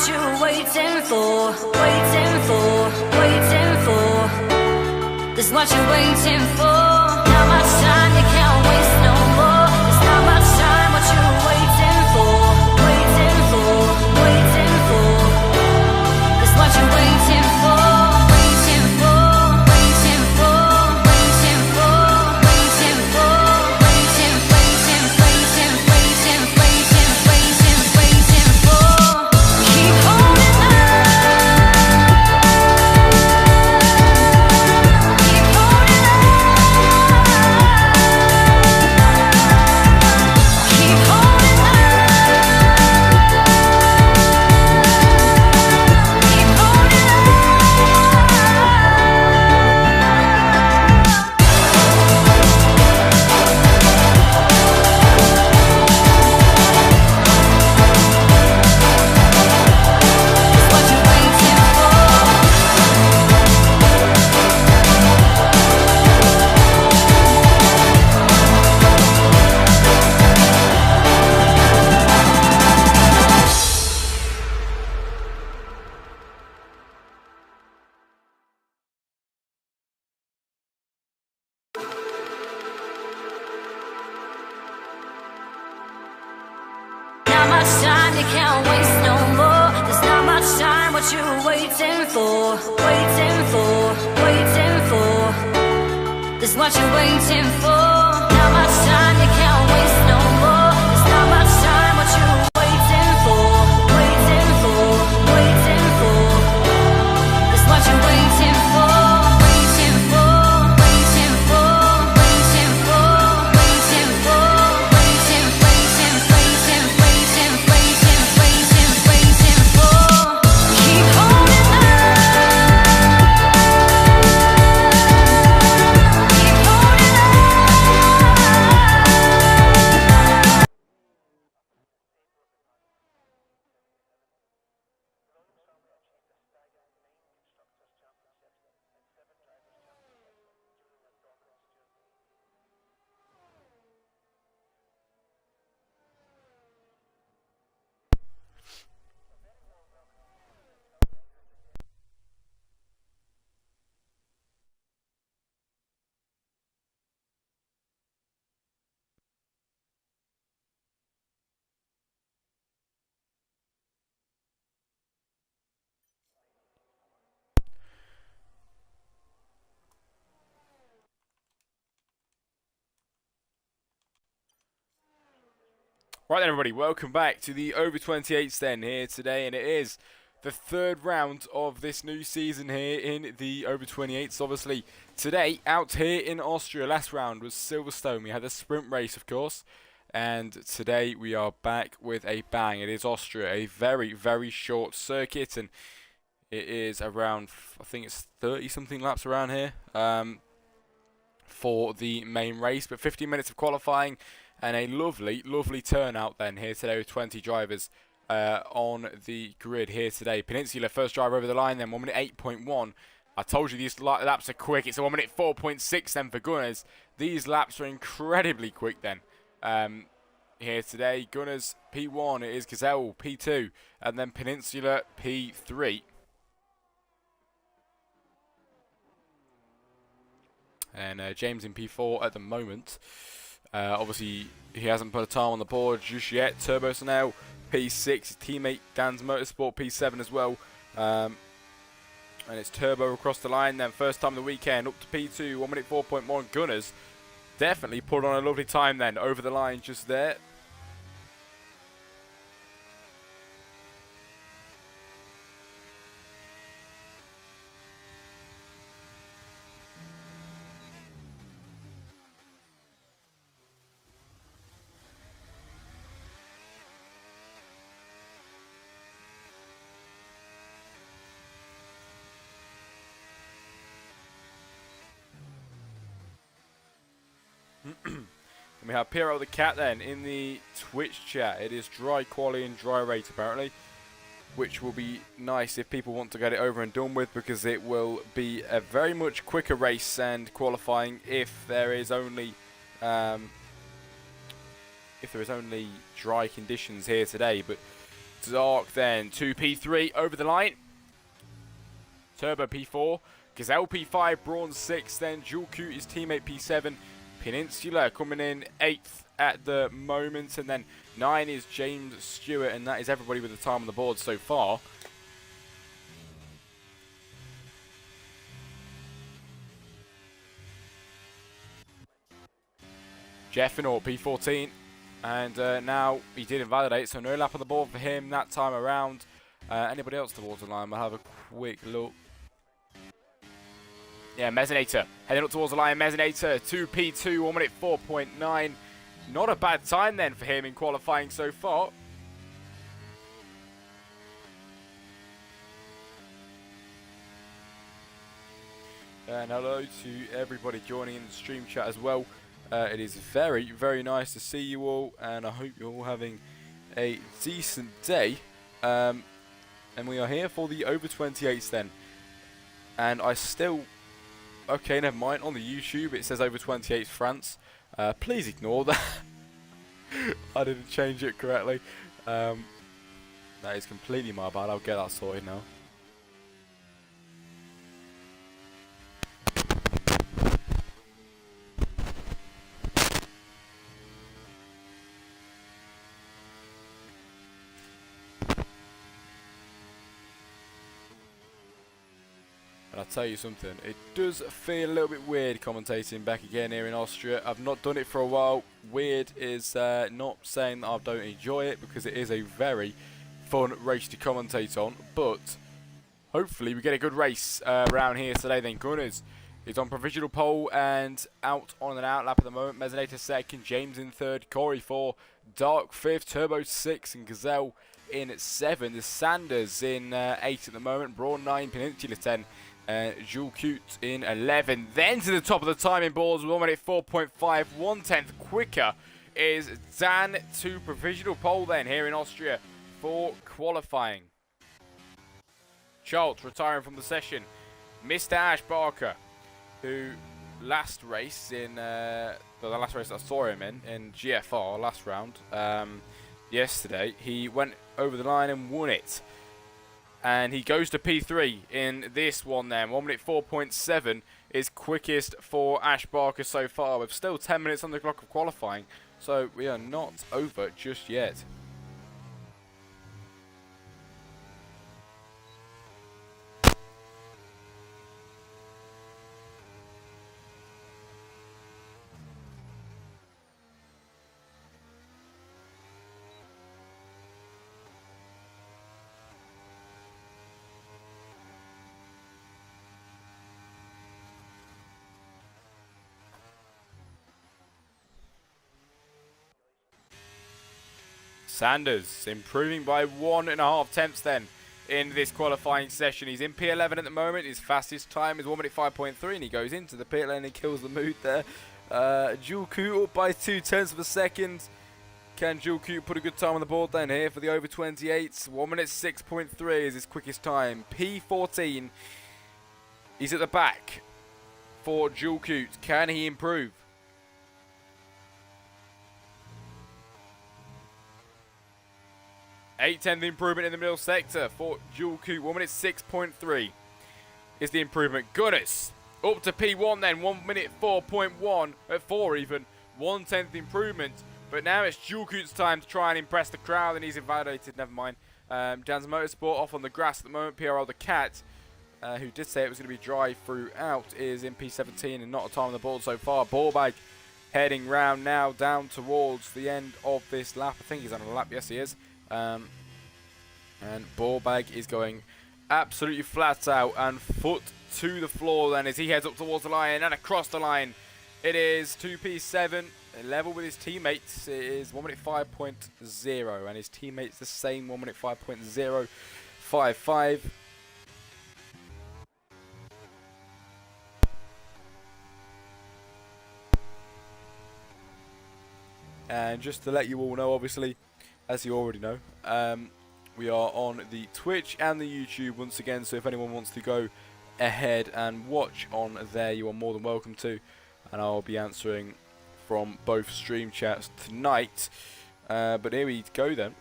what you were waiting for, waiting for, waiting for. There's what you're waiting for. Not much time, you can't waste no more. There's not much time, what you were waiting for, waiting for, waiting for. There's what you're waiting for, waiting for, waiting for, waiting for, waiting for, waiting, waiting, waiting, waiting, waiting, waiting, waiting for. Keep holding on. Keep holding on. Keep holding on. Keep holding on. It's what you're waiting for. Not much time, you can't waste no more. There's not much time, what you were waiting for, waiting for, waiting for. There's what you're waiting for. Not much time, you can't waste no more. There's not much time, what you were waiting for, waiting for, waiting for. There's what you're waiting for, waiting for, waiting for, waiting for, waiting for, waiting, waiting, waiting, waiting, waiting, waiting, waiting for. Keep holding on. Keep holding on. Right then, everybody, welcome back to the over 28s then here today, and it is the third round of this new season here in the over 28s. Obviously, today out here in Austria, last round was Silverstone. We had a sprint race, of course, and today we are back with a bang. It is Austria, a very, very short circuit, and it is around, I think it's 30-something laps around here for the main race, but 15 minutes of qualifying. And a lovely, lovely turnout then here today with 20 drivers on the grid here today. Peninsula first driver over the line then, 1 minute 8.1. I told you these laps are quick. It's a 1 minute 4.6 then for Gunners. These laps are incredibly quick then here today. Gunners P1, it is Gazelle P2, and then Peninsula P3. And James in P4 at the moment. Obviously, he hasn't put a time on the board just yet. Turbo now P6, his teammate Dan's Motorsport P7 as well. And it's Turbo across the line then. First time of the weekend up to P2, 1 minute 4.1. Gunners definitely put on a lovely time then over the line just there. And we have Piero the Cat then in the Twitch chat. It is dry quali and dry rate apparently, which will be nice if people want to get it over and done with, because it will be a very much quicker race and qualifying if there is only dry conditions here today. But Dark then, 2P3 over the line. Turbo P4, Gazelle P5, Brawn 6, then Jewel Cute his teammate P7, Peninsula coming in 8th at the moment, and then 9 is James Stewart, and that is everybody with the time on the board so far. Jeffinor P14, and now he did invalidate, so no lap on the board for him that time around. Anybody else towards the line? We'll have a quick look. Yeah, Mezzinator heading up towards the line. Mezzinator 2P2, 1 minute 4.9. Not a bad time then for him in qualifying so far. And hello to everybody joining in the stream chat as well. It is very, very nice to see you all, and I hope you're all having a decent day. And we are here for the over 28s then. And I still... Okay, never mind. On the YouTube, it says over 28 France. Please ignore that. I didn't change it correctly. That is completely my bad. I'll get that sorted now. I'll tell you something, it does feel a little bit weird commentating back again here in Austria. I've not done it for a while. Weird is not saying that I don't enjoy it, because it is a very fun race to commentate on. But hopefully we get a good race around here today then. Gunners is on provisional pole and out on an out lap at the moment. Mezzinator second, James in third, Corey 4, Dark 5th, Turbo 6 and Gazelle in 7. There's Sanders in 8 at the moment, Brawn 9, Peninsula 10. Jewel Cute in 11. Then to the top of the timing boards with 1 minute 4.5, 1/10 quicker is Dan to provisional pole then here in Austria for qualifying. Schultz retiring from the session. Mr. Ash Barker, who last race in the last race I saw him in GFR last round yesterday, he went over the line and won it. And he goes to P3 in this one then. 1 minute 4.7 is quickest for Ash Barker so far, with still 10 minutes on the clock of qualifying. So we are not over just yet. Sanders improving by 1.5 tenths then in this qualifying session. He's in P11 at the moment. His fastest time is 1 minute 5.3, and he goes into the pit lane and kills the mood there. Jewel Cute up by 2/10 of a second. Can Jewel Cute put a good time on the board then here for the over 28s? 1 minute 6.3 is his quickest time. P14. He's at the back for Jewel Cute. Can he improve? 8/10 improvement in the middle sector for Jewel Cute. 1 minute 6.3 is the improvement. Goodness. Up to P1 then. 1 minute 4.1 at 4 even. 1/10 improvement. But now it's Jewel Cute's time to try and impress the crowd, and he's invalidated. Never mind. Dan's Motorsport off on the grass at the moment. PRL the Cat, who did say it was going to be dry throughout, is in P17 and not a time on the board so far. Ballbag heading round now down towards the end of this lap. I think he's on a lap. Yes, he is. And Ballbag is going absolutely flat out and foot to the floor then as he heads up towards the line and across the line. It is 2P7, level with his teammates. It is 1 minute 5.0 and his teammates the same, 1 minute 5.055. And just to let you all know, obviously, as you already know, we are on the Twitch and the YouTube once again, so if anyone wants to go ahead and watch on there, you are more than welcome to, and I'll be answering from both stream chats tonight. But here we go then.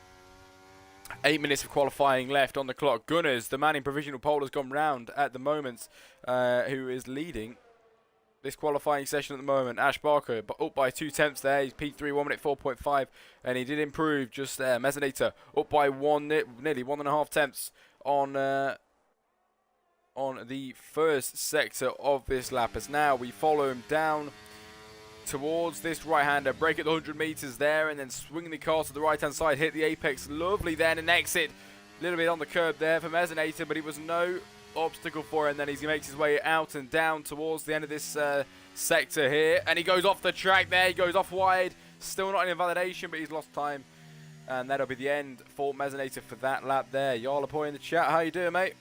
8 minutes of qualifying left on the clock. Gunners, the man in provisional pole, has gone round at the moment, who is leading this qualifying session at the moment. Ash Barker up by 2 tenths there. He's P3, 1 minute 4.5, and he did improve just there. Mezzanita up by nearly 1.5 tenths on the first sector of this lap. As now we follow him down towards this right-hander, break at the 100 meters there, and then swing the car to the right-hand side, hit the apex. Lovely then, an exit a little bit on the curb there for Mezzanita, but it was no obstacle for him. Then he makes his way out and down towards the end of this sector here, and he goes off the track there. He goes off wide, still not in invalidation, but he's lost time, and that'll be the end for Mezzanita for that lap there. Y'all are pointing in the chat. How you doing, mate?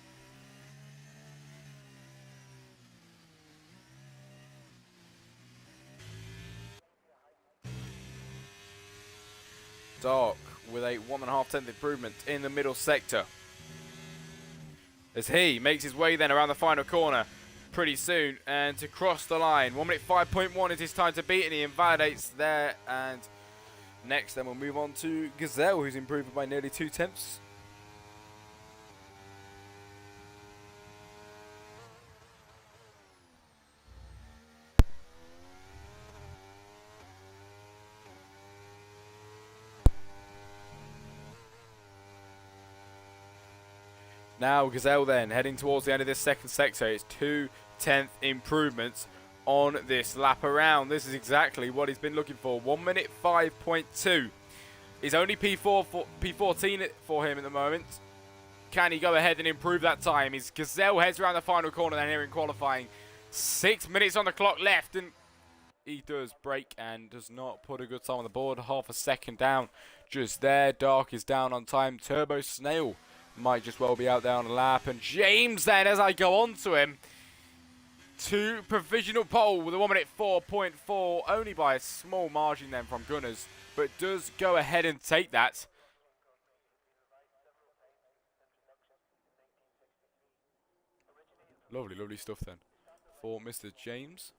Dark with a 1.5 tenth improvement in the middle sector, as he makes his way then around the final corner pretty soon, and to cross the line. 1 minute 5.1 is his time to beat, and he invalidates there. And next then we'll move on to Gazelle, who's improved by nearly 2 tenths. Now Gazelle then heading towards the end of this second sector. It's 2 tenth improvements on this lap around. This is exactly what he's been looking for. 1 minute 5.2 is only P14 for him at the moment. Can he go ahead and improve that time? His Gazelle heads around the final corner then here in qualifying. 6 minutes on the clock left, and he does break and does not put a good time on the board. Half a second down just there. Dark is down on time. Turbo Snail might just well be out there on a lap. And James then, as I go on to him, to provisional pole with a 1 minute 4.4, only by a small margin then from Gunners, but does go ahead and take that. Lovely, lovely stuff then for Mr. James.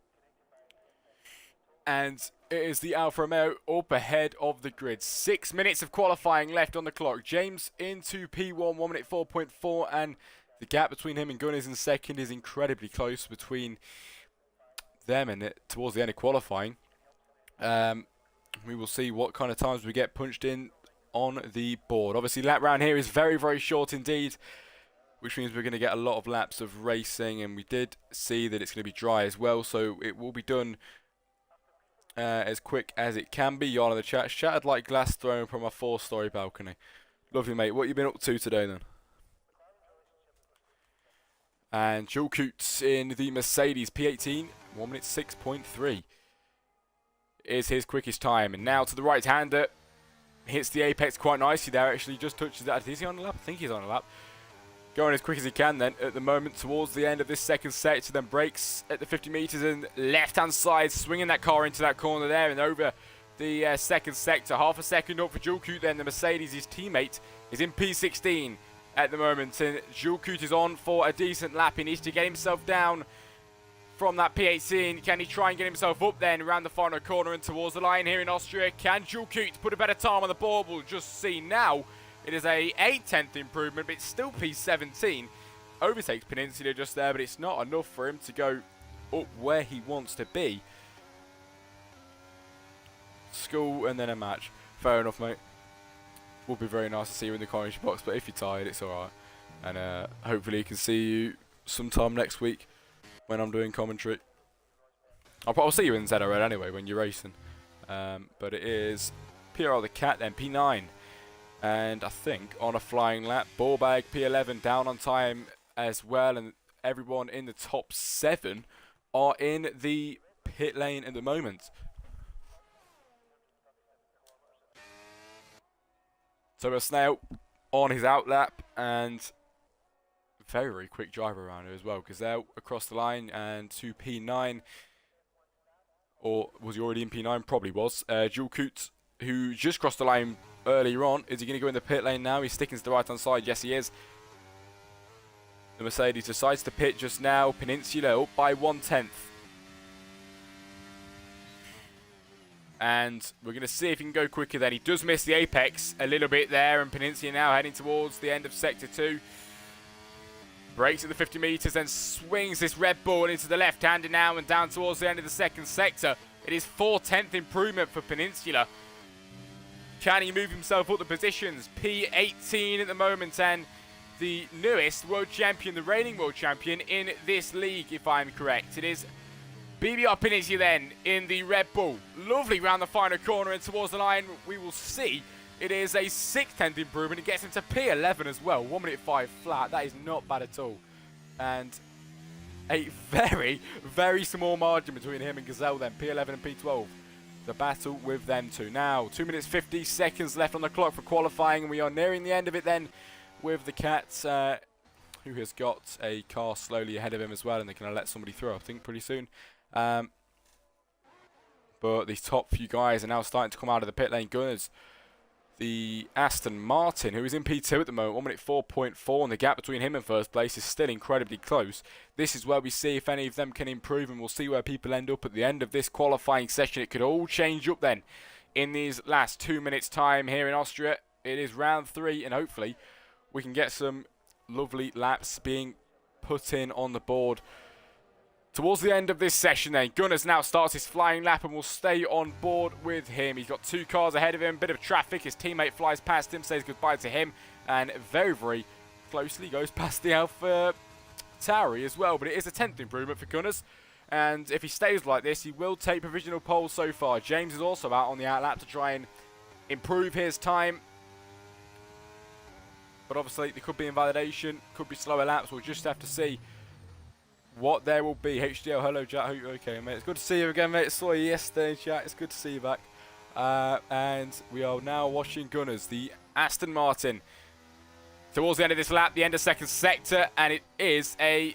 And it is the Alfa Romeo up ahead of the grid. 6 minutes of qualifying left on the clock. James into P1, 1 minute 4.4, and the gap between him and Gunners in second is incredibly close between them and it towards the end of qualifying. We will see what kind of times we get punched in on the board. Obviously, lap round here is very, very short indeed, which means we're going to get a lot of laps of racing, and we did see that it's going to be dry as well, so it will be done as quick as it can be. Y'all in the chat, shattered like glass thrown from a 4-story balcony. Lovely, mate. What you been up to today then? And Jules Coots in the Mercedes P18, 1 minute 6.3 is his quickest time. And now to the right-hander, hits the apex quite nicely there. Actually, just touches that. Is he on a lap? I think he's on a lap. Going as quick as he can then at the moment towards the end of this second sector, then breaks at the 50 meters and left-hand side, swinging that car into that corner there and over the second sector. Half a second up for Jules Coote then. The Mercedes, his teammate, is in P16 at the moment, and Jules Coote is on for a decent lap. He needs to get himself down from that P18. Can he try and get himself up then around the final corner and towards the line here in Austria? Can Jules Coote put a better time on the board? We'll just see now. It is a 8/10 improvement, but it's still P17. Overtakes Peninsula just there, but it's not enough for him to go up where he wants to be. School and then a match. Fair enough, mate. Would be very nice to see you in the commentary box, but if you're tired, it's alright. And hopefully I can see you sometime next week when I'm doing commentary. I'll see you in ZRL anyway when you're racing. But it is PRL the Cat then, P9. And I think on a flying lap, Ballbag P11 down on time as well, and everyone in the top 7 are in the pit lane at the moment. So a Snail on his out lap, and very, very quick driver around here as well. Gazelle across the line and to P9, or was he already in P9? Probably was. Jules Coote, who just crossed the line earlier on. Is he going to go in the pit lane now? He's sticking to the right hand side. Yes, he is. The Mercedes decides to pit just now. Peninsula up by 1/10. And we're going to see if he can go quicker then. He does miss the apex a little bit there. And Peninsula now heading towards the end of Sector 2. Breaks at the 50 metres, then swings this red ball into the left-hander now and down towards the end of the second sector. It is 4/10th improvement for Peninsula. Can he move himself up the positions? P18 at the moment, and the newest world champion, the reigning world champion in this league, if I'm correct. It is BBR Peninsula then in the red bull. Lovely round the final corner and towards the line. We will see. It is a 6/10th improvement. It gets him to P11 as well. 1 minute 5 flat. That is not bad at all. And a very, very small margin between him and Gazelle then. P11 and P12. The battle with them two. Now, 2 minutes 50 seconds left on the clock for qualifying. And we are nearing the end of it then with the Cats, who has got a car slowly ahead of him as well. And they're going to let somebody through, I think, pretty soon. But these top few guys are now starting to come out of the pit lane. Gunners. The Aston Martin, who is in P2 at the moment, 1 minute 4.4, and the gap between him and first place is still incredibly close. This is where we see if any of them can improve, and we'll see where people end up at the end of this qualifying session. It could all change up then in these last 2 minutes' time here in Austria. It is round 3, and hopefully we can get some lovely laps being put in on the board. Towards the end of this session then, Gunners now starts his flying lap and will stay on board with him. He's got 2 cars ahead of him, bit of traffic. His teammate flies past him, says goodbye to him, and very, very closely goes past the Alpha Tauri as well. But it is a 10th improvement for Gunners, and if he stays like this, he will take provisional pole so far. James is also out on the outlap to try and improve his time. But obviously, there could be invalidation, could be slower laps. We'll just have to see what there will be. HDL, hello Jack, hope you're okay, mate. It's good to see you again, mate. I saw you yesterday, chat. It's good to see you back. And we are now watching Gunners, the Aston Martin, towards the end of this lap, the end of second sector, and it is a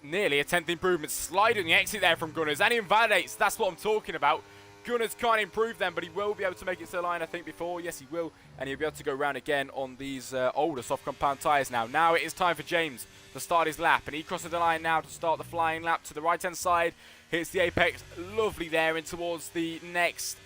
nearly a 10th improvement. Slide on the exit there from Gunners, and he invalidates. That's what I'm talking about. Gunners can't improve them, but he will be able to make it to the line, I think, before. Yes, he will. And he'll be able to go round again on these older soft compound tyres now. Now it is time for James to start his lap. And he crosses the line now to start the flying lap to the right-hand side. Hits the apex. Lovely there. And towards the next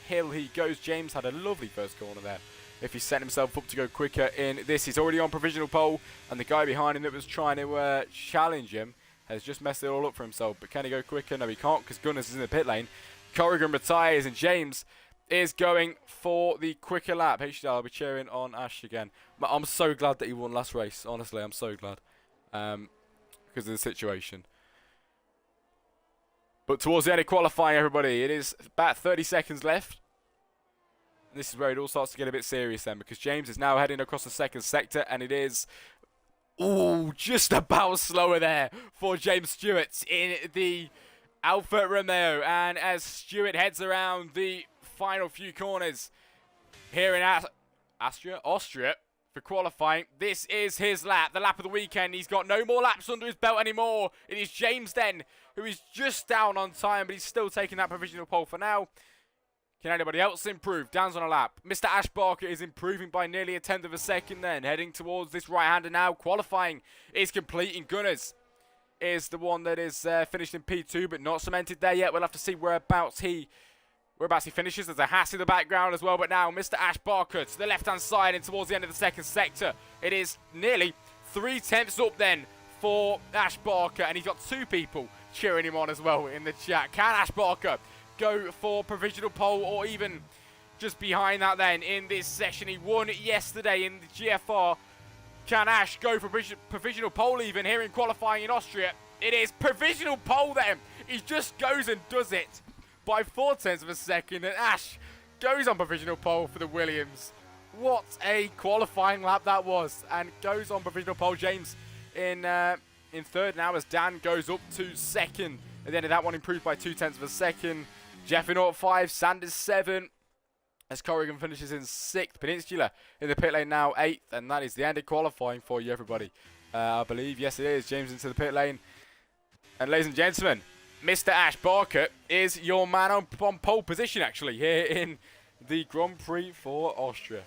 hill he goes. James had a lovely first corner there. If he set himself up to go quicker in this, he's already on provisional pole. And the guy behind him that was trying to challenge him has just messed it all up for himself. But can he go quicker? No, he can't, because Gunners is in the pit lane. Corrigan retires, and James is going for the quicker lap. HDL, I'll be cheering on Ash again. I'm so glad that he won last race. Honestly, I'm so glad. Because of the situation. But towards the end of qualifying, everybody, it is about 30 seconds left. And this is where it all starts to get a bit serious then, because James is now heading across the second sector, and it is... ooh, just about slower there for James Stewart in the Alfa Romeo. And as Stewart heads around the final few corners here in Austria for qualifying, this is his lap, the lap of the weekend. He's got no more laps under his belt anymore. It is James then, who is just down on time, but he's still taking that provisional pole for now. Can anybody else improve? Down's on a lap. Mr. Ash Barker is improving by nearly a 10th of a second then, heading towards this right-hander now. Qualifying is complete, in Gunners is the one that is finished in P2, but not cemented there yet. We'll have to see whereabouts he finishes. There's a Haas in the background as well, but now Mr. Ash Barker to the left-hand side and towards the end of the second sector. It is nearly 3/10 up then for Ash Barker, and he's got 2 people cheering him on as well in the chat. Can Ash Barker go for provisional pole, or even just behind that then in this session? He won yesterday in the GFR. Can Ash go for provisional pole even here in qualifying in Austria? It is provisional pole then. He just goes and does it by 4/10 of a second, and Ash goes on provisional pole for the Williams. What a qualifying lap that was, and goes on provisional pole. James in third now as Dan goes up to second. At the end of that one, improved by 2/10 of a second. Jeff in 05, Sanders 7. As Corrigan finishes in 6th. Peninsula in the pit lane now 8th. And that is the end of qualifying for you, everybody. I believe, yes it is. James into the pit lane. And ladies and gentlemen, Mr. Ash Barker is your man on pole position, actually, here in the Grand Prix for Austria.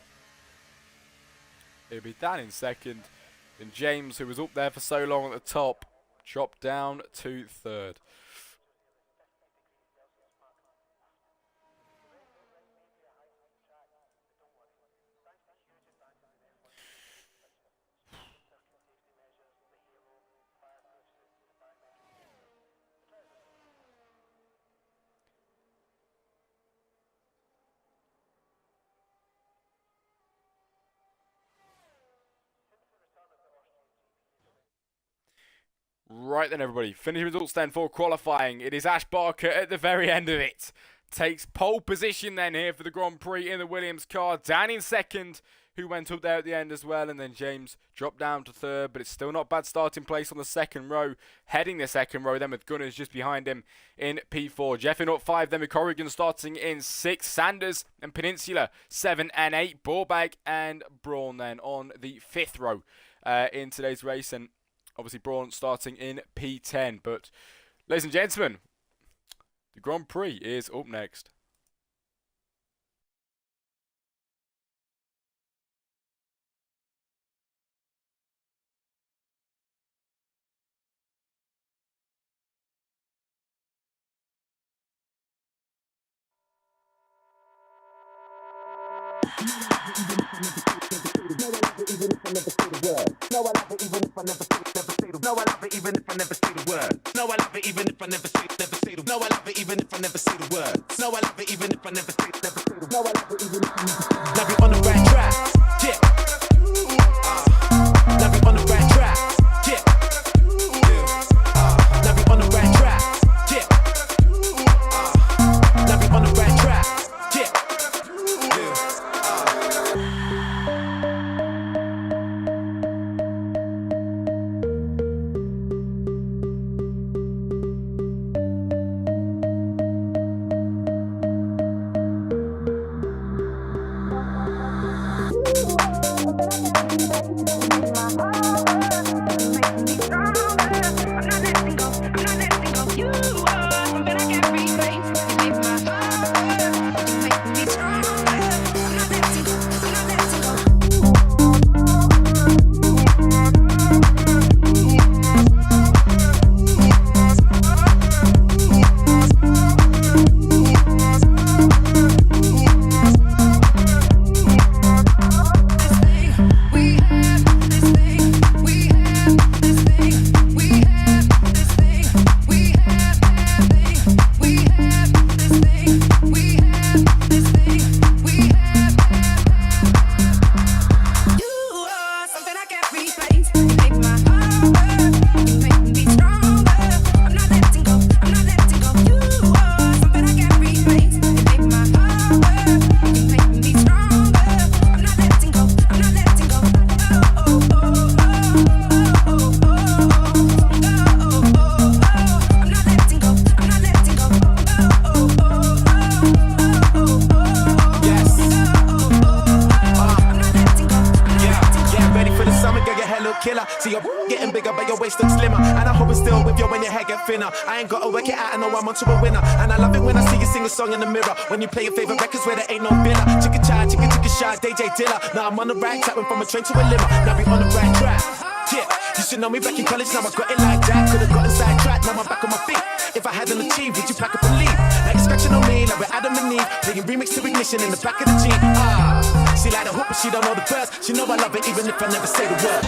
It'll be Dan in second. And James, who was up there for so long at the top, dropped down to third. Right then, everybody. Finishing results then for qualifying. It is Ash Barker at the very end of it. Takes pole position then here for the Grand Prix in the Williams car. Dan in second, who went up there at the end as well. And then James dropped down to third, but it's still not bad starting place on the second row. Heading the second row then with Gunners just behind him in P4. Jeff in up 5 then with Corrigan starting in 6. Sanders and Peninsula 7 and 8. Borbag and Braun then on the 5th row in today's race. And obviously Braun starting in P10. But ladies and gentlemen, the Grand Prix is up next. No, I love it even if I never say the word. No, I love it even if I never say the word. No, I love it even if I never say the No, I love it even if I never say the word. No, I love it even if I never say the No, I love it even if I never say the Now we on the right track. Yeah. Now we on the right track. Yeah. Now we on the right track. Yeah. Now we on the right track. Yeah. I ain't gotta work it out, I know I'm onto a winner. And I love it when I see you sing a song in the mirror. When you play your favourite records where there ain't no filler. Chicka chai, chicka shy, DJ Dilla. Now I'm on the right track, went from a train to a limo. Now we on the right track. Yeah, you should know me back in college, now I got it like that. Could've gotten sidetracked, now I'm back on my feet. If I hadn't achieved, would you pack up and leave? Now you're scratching on me, like we're Adam and Eve. Playing remix to Ignition in the back of the Jeep. She like the hook, but she don't know the verse. She know I love it even if I never say the words.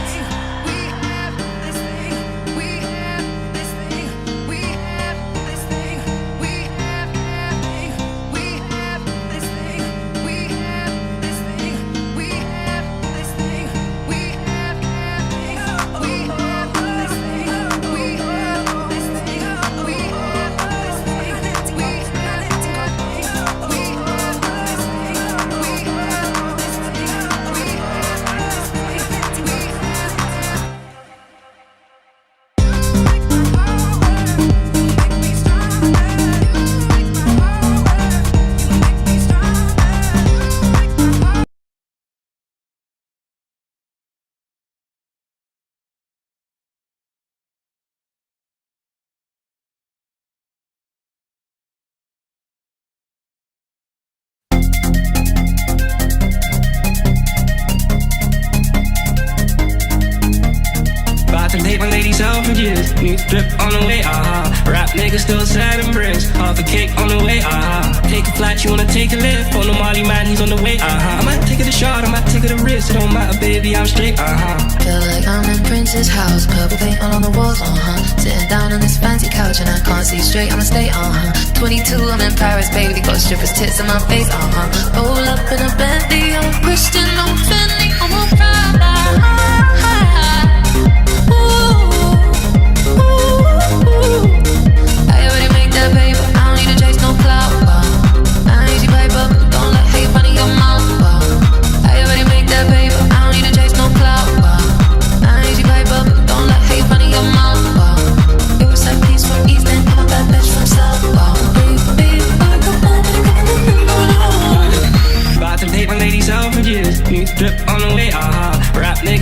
New drip on the way, Rap nigga still selling bricks. Half a cake on the way, Take a flight, you wanna take a lift. On the Molly man, he's on the way, I might take it a shot, I might take it a risk. It don't matter, baby, I'm straight, Feel like I'm in Prince's house. Purple paint all on the walls, Sitting down on this fancy couch and I can't see straight, I'ma stay, 22, I'm in Paris, baby. Got strippers' tits in my face, Roll up in a Bentley, I'm Christian, I'm Fendi, I'm a Prada. Ooh.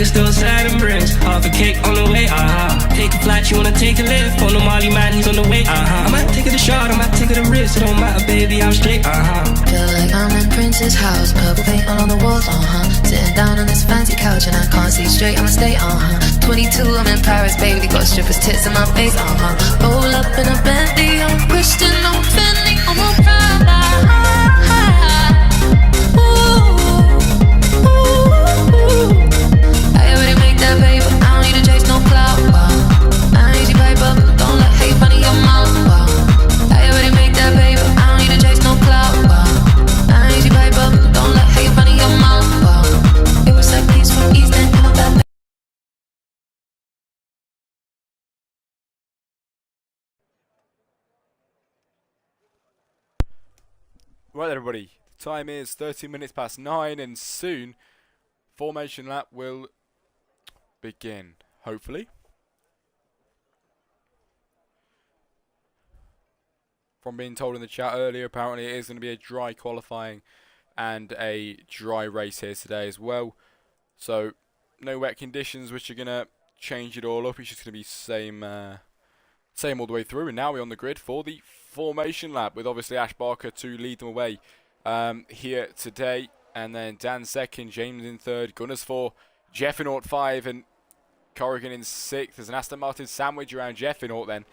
nigga still sliding bricks. Half a cake on the way, Take a flight, you wanna take a lift. On the Molly man, he's on the way, I might take it a shot, I might take it a risk. It don't matter, baby, I'm straight, Feel like I'm in Prince's house, purple paint all on the walls, Sitting down on this fancy couch and I can't see straight, I'ma stay, 22, I'm in Paris, baby, got strippers' tits in my face, Roll up in a Bentley, I'm Christian, I'm Fendi, I'm a Prada. I already make that paper, I don't need to chase no clout, I ain't easy paper, don't let hate funny your mouth, I already make that paper, I don't need to chase no clout, I ain't easy paper, don't let hate funny your mouth, it was like peace from East End, come back. Right, everybody. The time is 13 minutes past 9, and soon formation lap will begin. Hopefully. From being told in the chat earlier, apparently it is going to be a dry qualifying and a dry race here today as well. So no wet conditions, which are going to change it all up. It's just going to be same all the way through. And now we're on the grid for the formation lap with obviously Ash Barker to lead them away here today. And then Dan second, James in third, Gunners 4, Jeffinaut 5, and Corrigan in 6th. There's an Aston Martin sandwich around Jeffinaut then.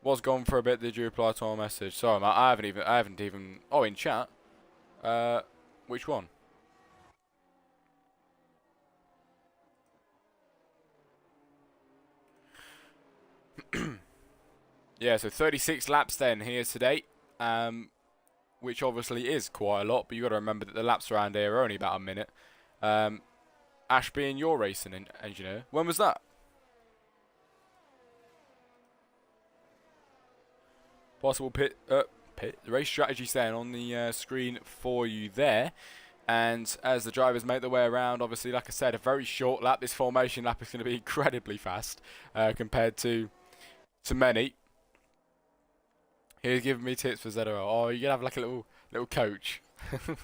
Was gone for a bit. Did you reply to our message? Sorry, Matt, I haven't even. Oh, in chat. Which one? Yeah, so 36 laps then here today, which obviously is quite a lot. But you got to remember that the laps around here are only about a minute. Ash, being your racing engineer, when was that? Possible pit race strategy staying on the screen for you there. And as the drivers make their way around, obviously, like I said, a very short lap. This formation lap is going to be incredibly fast compared to many. He's giving me tips for ZRO. Oh, you're going to have like a little coach. To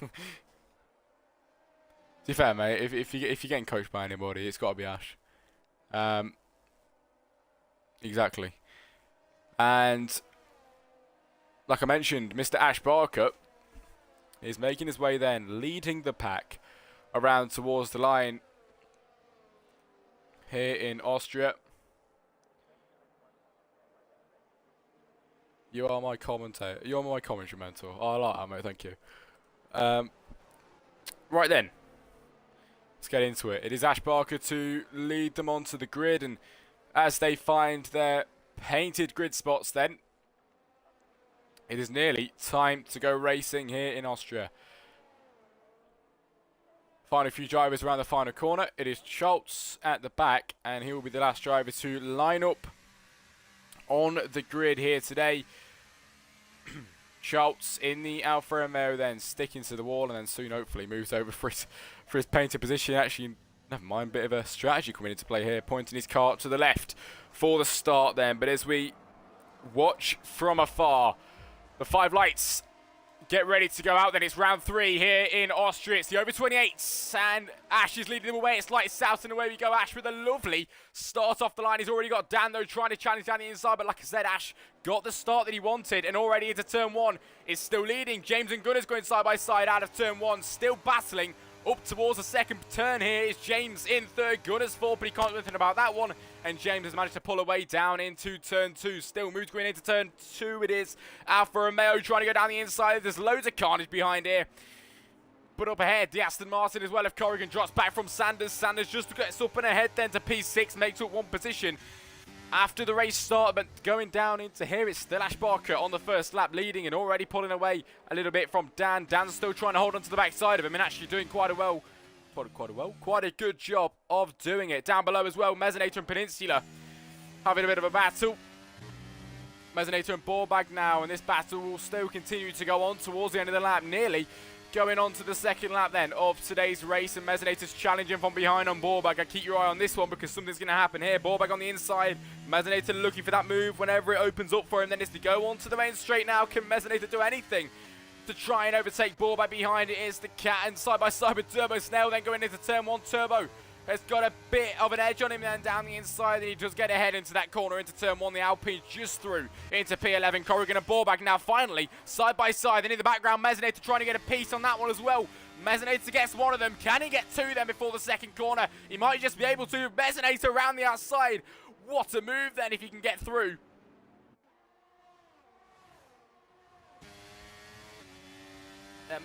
be fair, mate, if you're getting coached by anybody, it's got to be Ash. Exactly. And like I mentioned, Mr. Ash Barker is making his way then, leading the pack around towards the line here in Austria. You are my commentator. You are my commentary mentor. Oh, I like that, mate. Thank you. Right then, let's get into it. It is Ash Barker to lead them onto the grid, and as they find their painted grid spots then, it is nearly time to go racing here in Austria. Find a few drivers around the final corner. It is Schultz at the back, and he will be the last driver to line up on the grid here today. Schultz in the Alfa Romeo then, sticking to the wall, and then soon hopefully moves over for his painted position. Actually, never mind, bit of a strategy coming into play here, pointing his car to the left for the start then. But as we watch from afar, the 5 lights get ready to go out. Then it's round 3 here in Austria. It's the over 28s, and Ash is leading them away. It's lights south, and away we go. Ash with a lovely start off the line. He's already got Dan, though, trying to challenge down the inside. But like I said, Ash got the start that he wanted, and already into turn 1 is still leading. James and Gunners going side by side out of turn 1, still battling up towards the second turn. Here is James in third, Gunners 4, but he can't do anything about that one. And James has managed to pull away down into turn 2. Still moves going into turn 2. It is Alfa Romeo trying to go down the inside. There's loads of carnage behind here. But up ahead, the Aston Martin as well. If Corrigan drops back from Sanders. Sanders just gets up and ahead then to P6, makes up 1 position after the race started. But going down into here, it's still Ash Barker on the first lap, leading and already pulling away a little bit from Dan. Dan's still trying to hold on to the backside of him and actually doing quite a good job of doing it. Down below as well, Mezzanator and Peninsula having a bit of a battle. Mezzanator and Borbag now, and this battle will still continue to go on towards the end of the lap, nearly going on to the second lap then of today's race. And Mezzanator's challenging from behind on Borbag. I keep your eye on this one because something's going to happen here. Borbag on the inside, Mezzanator looking for that move whenever it opens up for him. Then it's to go on to the main straight now. Can Mezzanator do anything to try and overtake Ballback. Behind it is the Cat, and side by side with Turbo Snail. Then going into turn 1, Turbo has got a bit of an edge on him then down the inside, and he does get ahead into that corner into turn 1. The Alpine just through into P11. Corrigan and Ballback now finally side by side. Then in the background, Mesonator trying to get a piece on that one as well. Mesonator gets one of them. Can he get two then before the second corner? He might just be able to. Mesonator around the outside. What a move then if he can get through.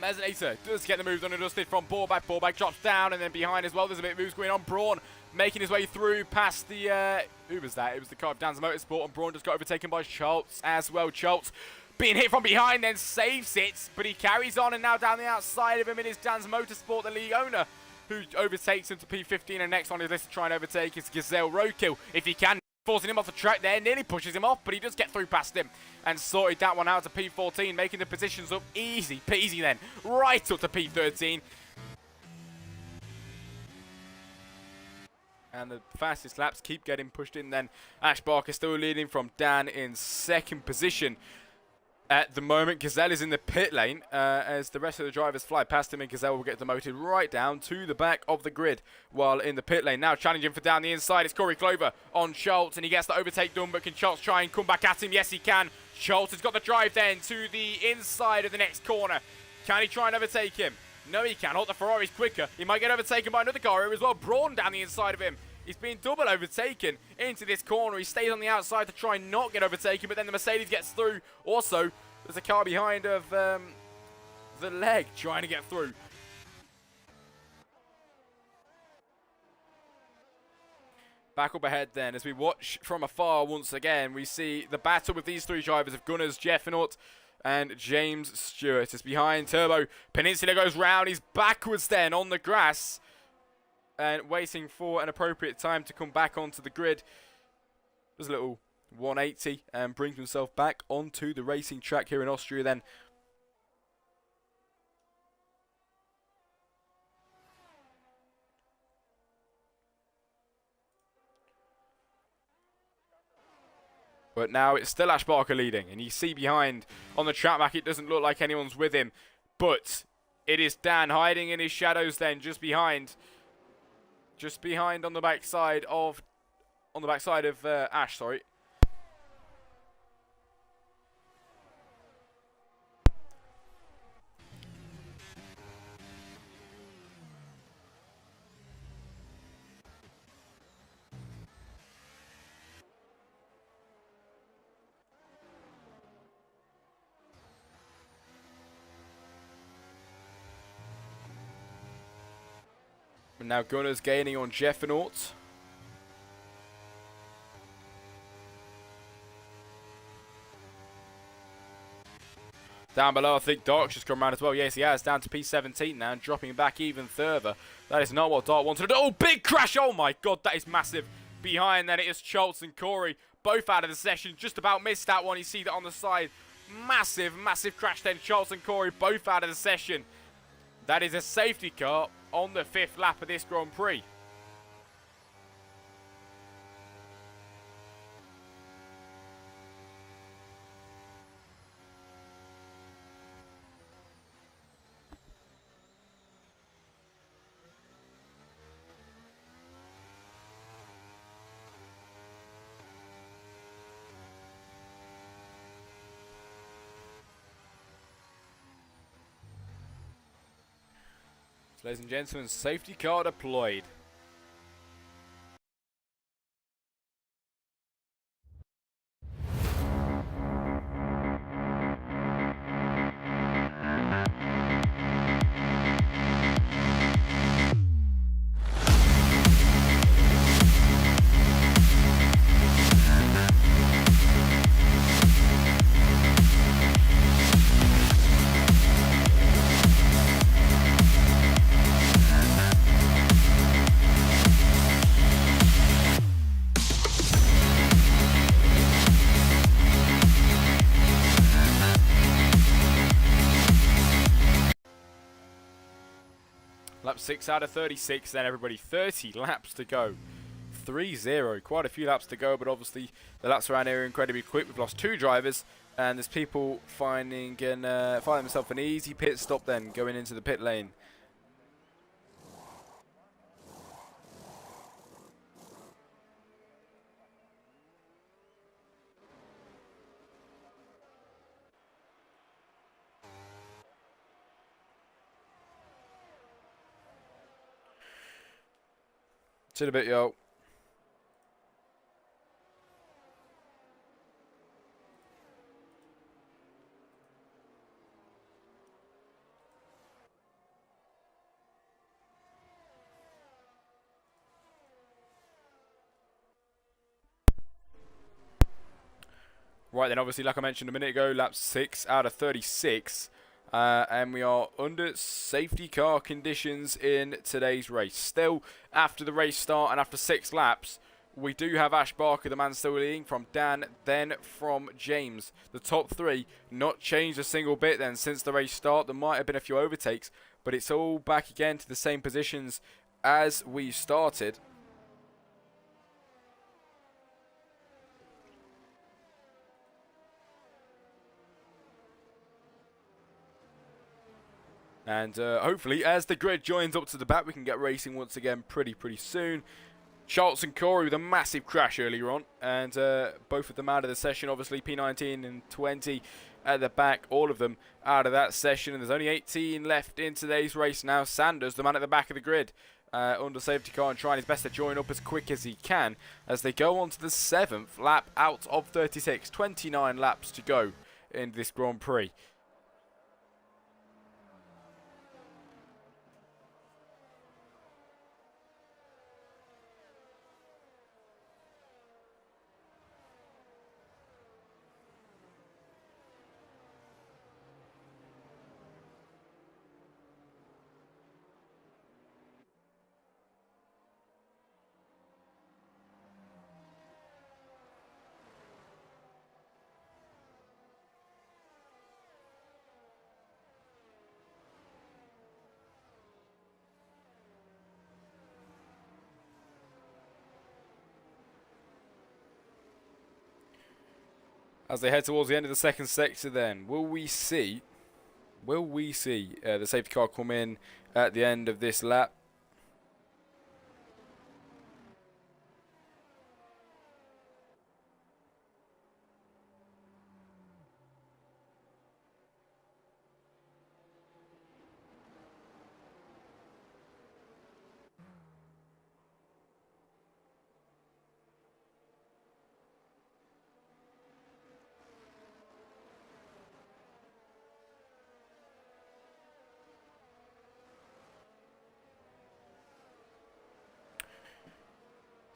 Mesonator does get the move done and dusted from Ballback. Ballback drops down, and then behind as well, there's a bit of moves going on. Braun making his way through past the, who was that? It was the car of Dan's Motorsport, and Braun just got overtaken by Schultz as well. Schultz being hit from behind, then saves it, but he carries on, and now down the outside of him it is Dan's Motorsport, the league owner, who overtakes him to P15, and next on his list to try and overtake is Gazelle Roadkill, if he can. Forcing him off the track there, nearly pushes him off, but he does get through past him and sorted that one out to P14, making the positions up easy peasy then, right up to P13. And the fastest laps keep getting pushed in then. Ash Barker still leading from Dan in second position. At the moment, Gazelle is in the pit lane as the rest of the drivers fly past him, and Gazelle will get demoted right down to the back of the grid while in the pit lane. Now challenging for down the inside, it's Corey Clover on Schultz, and he gets the overtake done, but can Schultz try and come back at him? Yes, he can. Schultz has got the drive then to the inside of the next corner. Can he try and overtake him? No, he cannot. The Ferrari's quicker. He might get overtaken by another car here as well. Braun down the inside of him. He's being double overtaken into this corner. He stays on the outside to try and not get overtaken, but then the Mercedes gets through. Also, there's a car behind of the leg trying to get through. Back up ahead then, as we watch from afar once again, we see the battle with these three drivers of Gunners, Jeffenort and James Stewart. It's behind Turbo. Peninsula goes round. He's backwards then on the grass and waiting for an appropriate time to come back onto the grid. There's a little 180 and brings himself back onto the racing track here in Austria then. But now it's still Ash Barker leading, and you see behind on the track back it doesn't look like anyone's with him, but it is Dan hiding in his shadows then just behind on the backside of Ash, sorry. And now Gunners gaining on Jeffenort. Down below, I think Dark's just come around as well. Yes, he has. Down to P17 now and dropping back even further. That is not what Dark wanted to do. Oh, big crash. Oh, my God. That is massive. Behind then it is Schultz and Corey. Both out of the session. Just about missed that one. You see that on the side. Massive, massive crash then. Schultz and Corey both out of the session. That is a safety car on the 5th lap of this Grand Prix. Ladies and gentlemen, safety car deployed. Lap 6 out of 36 then, everybody. 30 laps to go. 3-0. Quite a few laps to go, but obviously the laps around here are incredibly quick. We've lost 2 drivers And there's people finding themselves an easy pit stop then going into the pit lane. Chill a bit, yo. Right then, obviously, like I mentioned a minute ago, lap 6 out of 36. And we are under safety car conditions in today's race. Still, after the race start and after 6 laps, we do have Ash Barker, the man still leading, from Dan, then from James. The top 3 not changed a single bit then since the race start. There might have been a few overtakes, but it's all back again to the same positions as we started. And hopefully, as the grid joins up to the back, we can get racing once again pretty soon. Schultz and Corey with a massive crash earlier on. And both of them out of the session, obviously. P19 and 20 at the back. All of them out of that session. And there's only 18 left in today's race now. Sanders, the man at the back of the grid, under safety car and trying his best to join up as quick as he can. As they go on to the 7th lap out of 36. 29 laps to go in this Grand Prix. As they head towards the end of the second sector then, will we see the safety car come in at the end of this lap?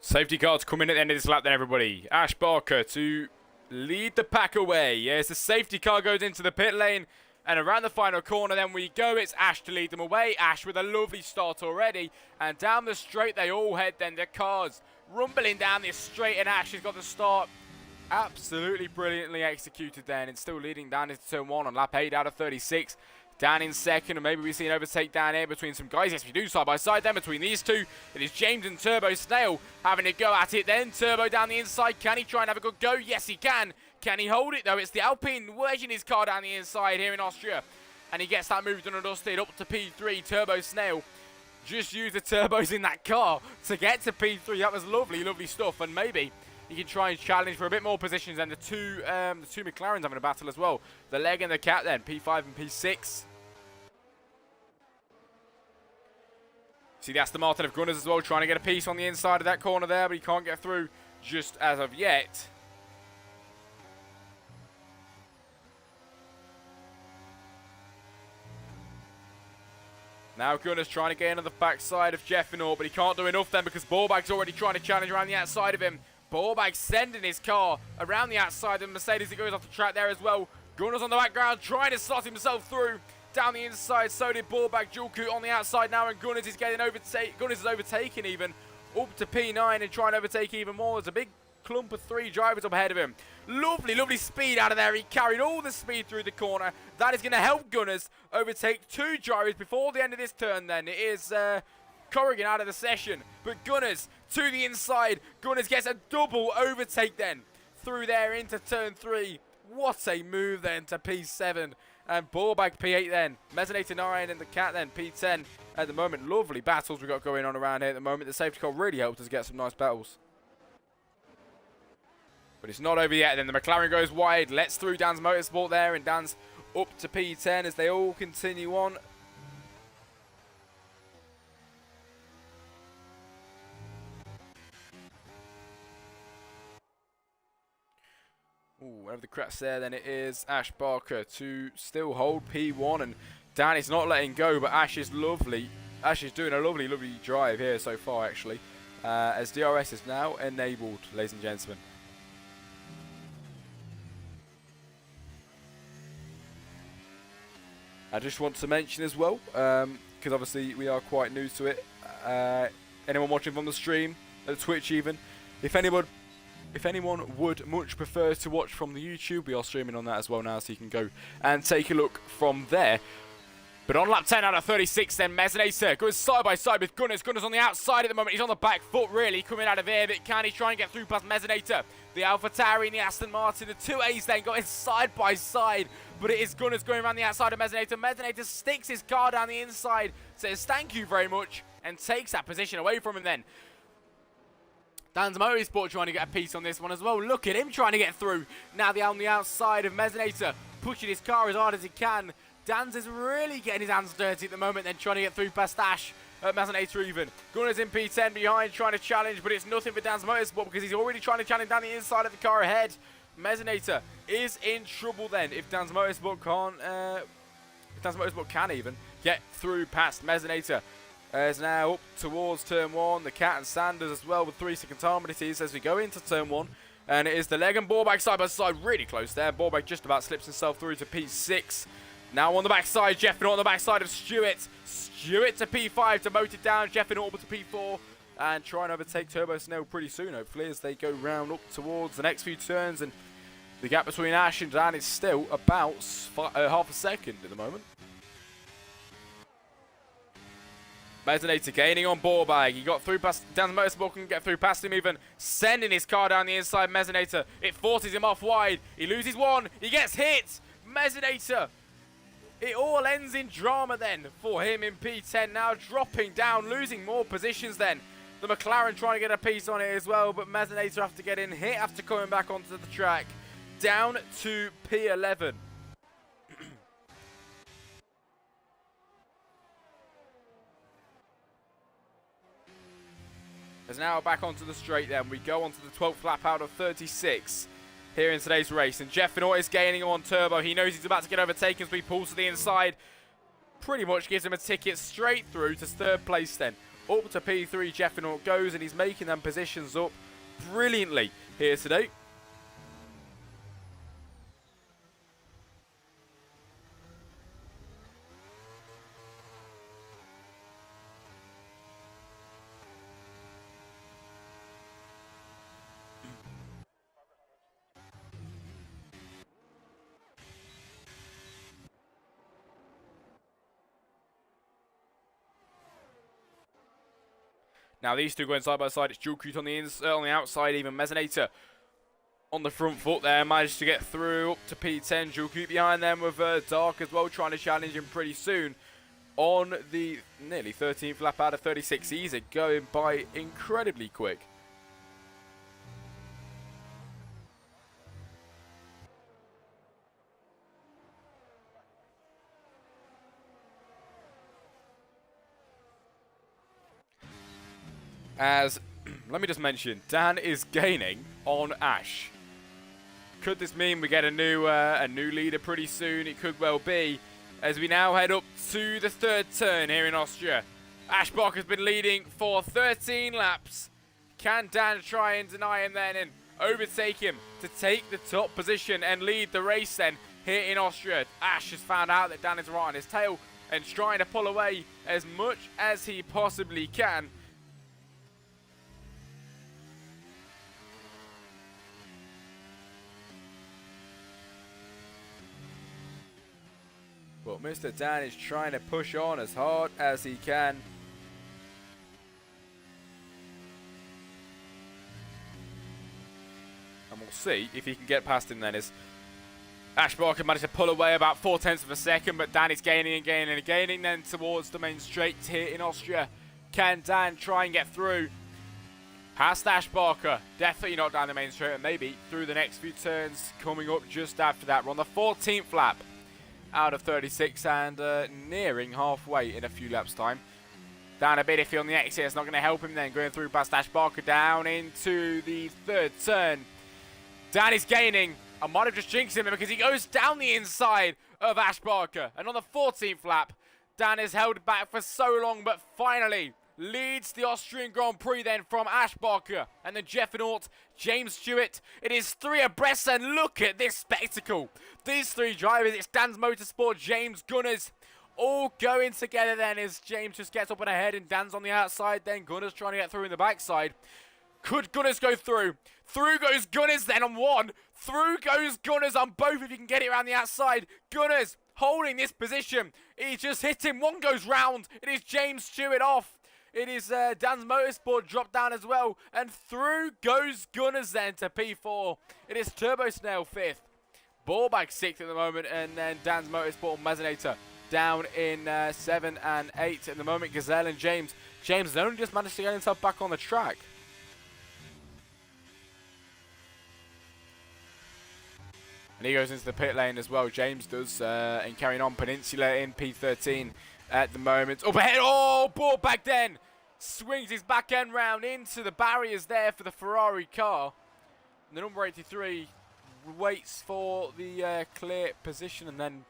Safety cars come in at the end of this lap then, everybody. Ash Barker to lead the pack away. Yes, the safety car goes into the pit lane. And around the final corner then we go. It's Ash to lead them away. Ash with a lovely start already. And down the straight they all head then. The cars rumbling down this straight. And Ash has got the start absolutely brilliantly executed then. And still leading down into turn 1 on lap 8 out of 36. Dan in second, and maybe we see an overtake down here between some guys. Yes, we do, side by side then between these two. It is James and Turbo Snail having a go at it then. Turbo down the inside. Can he try and have a good go? Yes, he can. Can he hold it, though? It's the Alpine wedging his car down the inside here in Austria. And he gets that moved and dusted up to P3. Turbo Snail just used the turbos in that car to get to P3. That was lovely, lovely stuff. And maybe he can try and challenge for a bit more positions. And the two McLarens having a battle as well. The Leg and the Cat then, P5 and P6. See the Aston Martin of Gunners as well, trying to get a piece on the inside of that corner there, but he can't get through just as of yet. Now Gunners trying to get in on the backside of Jeffinor, but he can't do enough then because Borbag's already trying to challenge around the outside of him. Borbag sending his car around the outside of Mercedes. He goes off the track there as well. Gunners on the background trying to slot himself through. Down the inside, so did Borbag. Julku on the outside now, and Gunners is getting Gunners is overtaken even up to P9 and trying to overtake even more. There's a big clump of 3 drivers up ahead of him. Lovely, lovely speed out of there. He carried all the speed through the corner. That is going to help Gunners overtake 2 drivers before the end of this turn then. It is Corrigan out of the session, but Gunners to the inside. Gunners gets a double overtake then through there into turn 3. What a move then to P7. And Ballbag P8 then. Mezzanator 9 and the Cat then P10 at the moment. Lovely battles we've got going on around here at the moment. The safety car really helped us get some nice battles. But it's not over yet. Then the McLaren goes wide. Lets through Dan's Motorsport there. And Dan's up to P10 as they all continue on. Ooh, over the cracks there, then it is Ash Barker to still hold P1, and Dan is not letting go, but Ash is lovely. Ash is doing a lovely, lovely drive here so far, actually, as DRS is now enabled, ladies and gentlemen. I just want to mention as well, because obviously we are quite new to it, anyone watching from the stream, at Twitch even, if anyone would much prefer to watch from the YouTube, we are streaming on that as well now, so you can go and take a look from there. But on lap 10 out of 36 then, Mezzanator goes side by side with Gunners. Gunners on the outside at the moment. He's on the back foot really, coming out of here. But can he try and get through past Mezzanator? The AlphaTauri and the Aston Martin, the 2A's then going side by side. But it is Gunners going around the outside of Mezzanator. Mezzanator sticks his car down the inside, says thank you very much, and takes that position away from him then. Dan's Motorsport trying to get a piece on this one as well. Look at him trying to get through. Now they're on the outside of Mezzanator, pushing his car as hard as he can. Dan's is really getting his hands dirty at the moment, then trying to get through past Ash at Mezzanator even. Gunners in P10 behind, trying to challenge, but it's nothing for Dan's Motorsport because he's already trying to challenge down the inside of the car ahead. Mezzanator is in trouble then if Dan's Motorsport can even get through past Mezzanator. Is now up towards turn 1. The Cat and Sanders as well with 3-second time penalties as we go into turn 1. And it is the leg and Ballbag side by side, really close there. Ballbag just about slips himself through to P6. Now on the backside, Jeffin on the backside of Stewart. Stewart to P5 to motor down. Jeffin over to P4 and try and overtake Turbo Snail pretty soon, hopefully, as they go round up towards the next few turns. And the gap between Ash and Dan is still about half a second at the moment. Mezzanator gaining on Ballbag. He got through past Dan's Motorsport, couldn't get through past him even. Sending his car down the inside. Mezzanator, it forces him off wide. He loses one. He gets hit. Mezzanator. It all ends in drama then for him in P10. Now dropping down, losing more positions then. The McLaren trying to get a piece on it as well, but Mezzanator have to get in, hit after coming back onto the track. Down to P11. As now back onto the straight then. We go onto the 12th lap out of 36 here in today's race. And Jeffin is gaining on Turbo. He knows he's about to get overtaken, so he pulls to the inside. Pretty much gives him a ticket straight through to third place then. Up to P3 Jeffin goes, and he's making them positions up brilliantly here today. Now these two going side by side. It's Dual Cute on the outside. Even Mezzanator on the front foot there. Managed to get through up to P10. Dual Cute behind them with Dark as well, trying to challenge him pretty soon. On the nearly 13th lap out of 36. Easy going by incredibly quick. As, let me just mention, Dan is gaining on Ash. Could this mean we get a new leader pretty soon? It could well be, as we now head up to the third turn here in Austria. Ash Barker has been leading for 13 laps. Can Dan try and deny him then and overtake him to take the top position and lead the race then here in Austria? Ash has found out that Dan is right on his tail and is trying to pull away as much as he possibly can. But Mr. Dan is trying to push on as hard as he can. And we'll see if he can get past him then. As Ash Barker managed to pull away about 4/10 of a second, but Dan is gaining and gaining and gaining. Then towards the main straight here in Austria. Can Dan try and get through? Past Ash Barker. Definitely not down the main straight, and maybe through the next few turns coming up just after that. We're on the 14th lap out of 36 and nearing halfway in a few laps' time. Dan a bit iffy on the exit. It's not going to help him then. Going through past Ash Barker down into the third turn. Dan is gaining. I might have just jinxed him because he goes down the inside of Ash Barker. And on the 14th lap, Dan is held back for so long, but finally leads the Austrian Grand Prix then from Ash Barker and then Jeff Naut, James Stewart. It is 3 abreast, and look at this spectacle. These 3 drivers, it's Dan's Motorsport, James Gunners, all going together then as James just gets up and ahead and Dan's on the outside. Then Gunners trying to get through in the backside. Could Gunners go through? Through goes Gunners then on one. Through goes Gunners on both if you can get it around the outside. Gunners holding this position. He just hit him. One goes round. It is James Stewart off. It is Dan's Motorsport dropped down as well. And through goes Gunners then to P4. It is Turbo Snail 5th. Ballbag 6th at the moment. And then Dan's Motorsport Mazinator down in 7 and 8 at the moment. Gazelle and James. James has only just managed to get himself back on the track. And he goes into the pit lane as well. James does, and carrying on. Peninsula in P13 at the moment. Up ahead, oh, ball back then. Swings his back end round into the barriers there for the Ferrari car. And the number 83 waits for the clear position and then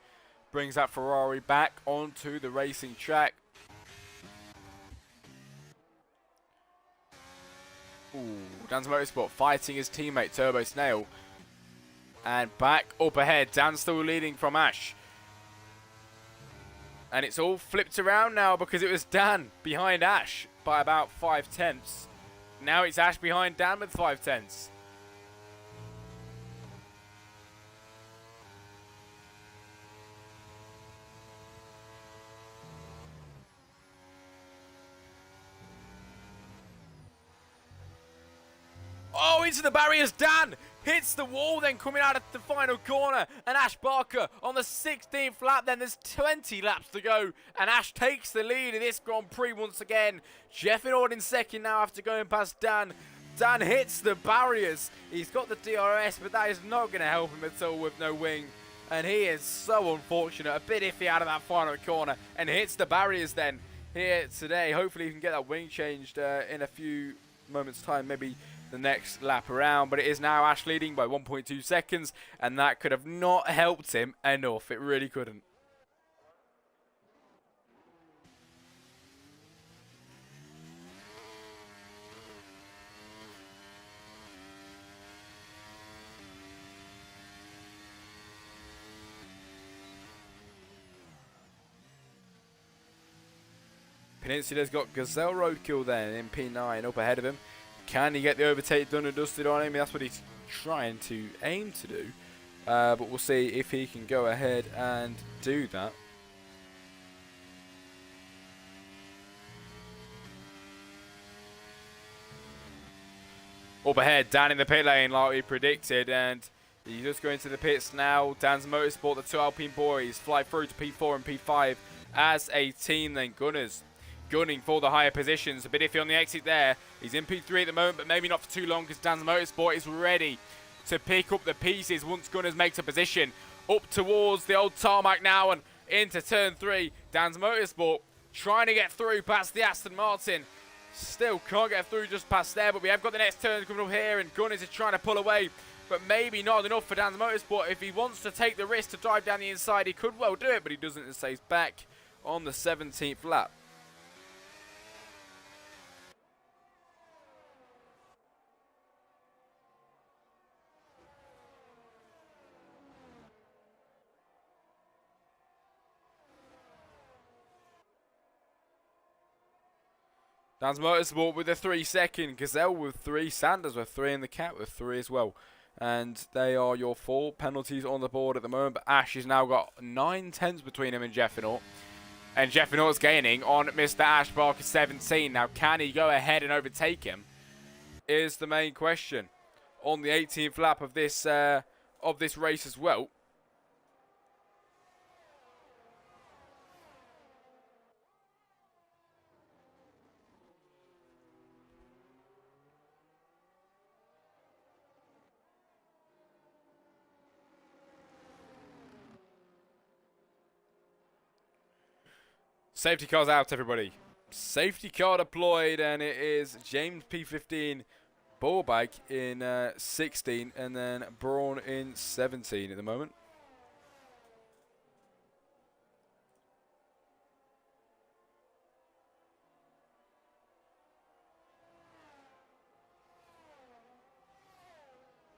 brings that Ferrari back onto the racing track. Ooh, Dan's Motorsport fighting his teammate Turbo Snail. And back up ahead. Dan still leading from Ash. And it's all flipped around now because it was Dan behind Ash by about 5/10. Now it's Ash behind Dan with 5/10. Oh, into the barriers. Dan hits the wall then coming out of the final corner. And Ash Barker on the 16th lap then. There's 20 laps to go. And Ash takes the lead in this Grand Prix once again. Jeff Naut in second now after going past Dan. Dan hits the barriers. He's got the DRS, but that is not going to help him at all with no wing. And he is so unfortunate. A bit iffy out of that final corner. And hits the barriers then here today. Hopefully he can get that wing changed in a few moments' time. Maybe the next lap around, but it is now Ash leading by 1.2 seconds, and that could have not helped him enough. It really couldn't. Peninsula's got Gazelle Roadkill then in P9 up ahead of him. Can he get the overtake done and dusted on him? That's what he's trying to aim to do. But we'll see if he can go ahead and do that. Up ahead, Dan in the pit lane like we predicted. And he's just going to the pits now. Dan's Motorsport, the 2 Alpine boys, fly through to P4 and P5 as a team. Then Gunners gunning for the higher positions. A bit iffy on the exit there. He's in P3 at the moment, but maybe not for too long because Dan's Motorsport is ready to pick up the pieces once Gunners makes a position. Up towards the old tarmac now and into turn 3. Dan's Motorsport trying to get through past the Aston Martin. Still can't get through just past there, but we have got the next turn coming up here and Gunners is trying to pull away, but maybe not enough for Dan's Motorsport. If he wants to take the risk to drive down the inside, he could well do it, but he doesn't and stays back on the 17th lap. Dan's Motorsport with a 3 second, Gazelle with 3, Sanders with 3, and the Cat with 3 as well. And they are your 4 penalties on the board at the moment. But Ash has now got 9/10 between him and Jeff Naut. And Jeff Naut's gaining on Mr. Ash Barker 17. Now, can he go ahead and overtake him? Is the main question. On the 18th lap of this race as well. Safety car's out, everybody. Safety car deployed, and it is James P15 Ballbag in 16, and then Braun in 17 at the moment.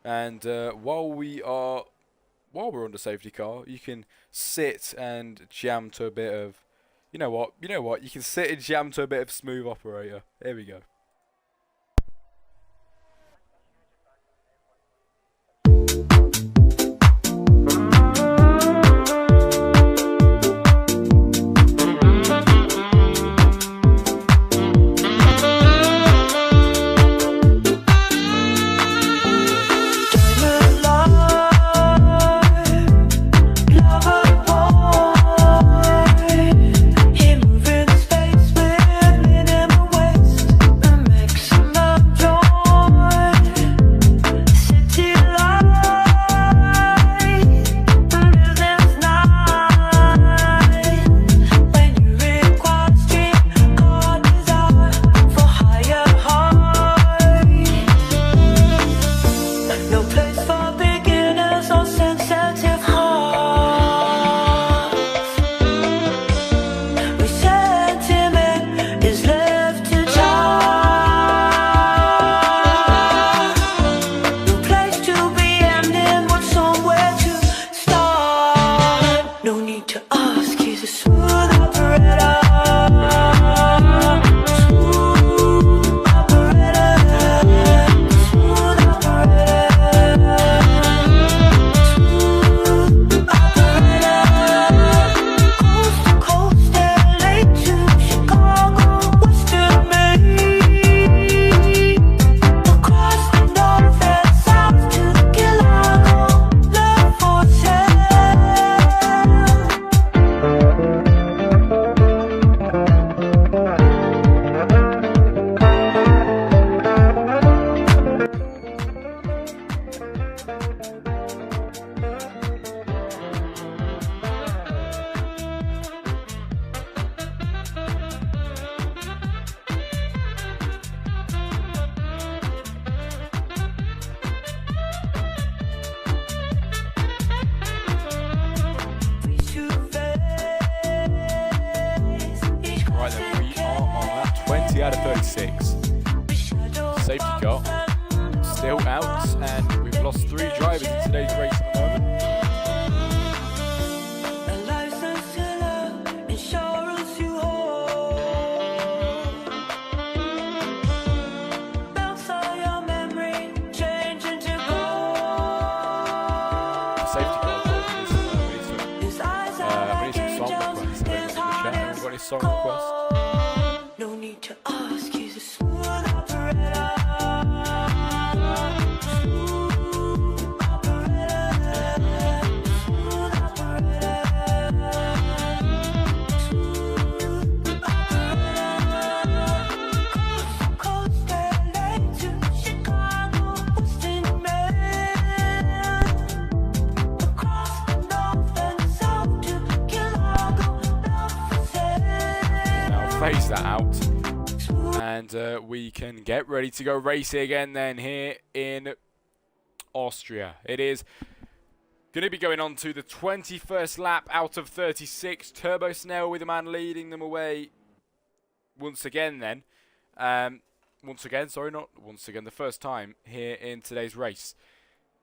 And while we're on the safety car, you can sit and jam to a bit of, you know what, you can sit and jam to a bit of Smooth Operator. There we go. Out of 36. Safety car still out, and we've lost 3 drivers in today's race at the moment. Safety car, we need some song requests. Everyone in the chat, anyone got any song requests? No need to ask, he's a smooth operator. Smooth operator. Smooth operator. Smooth operator. Coast to LA to Chicago, Western Maine. Across the north and south to Chicago, love for sale. Now phase that out. And we can get ready to go racing again then here in Austria. It is going to be going on to the 21st lap out of 36. Turbo Snell with the man leading them away once again then. The first time here in today's race.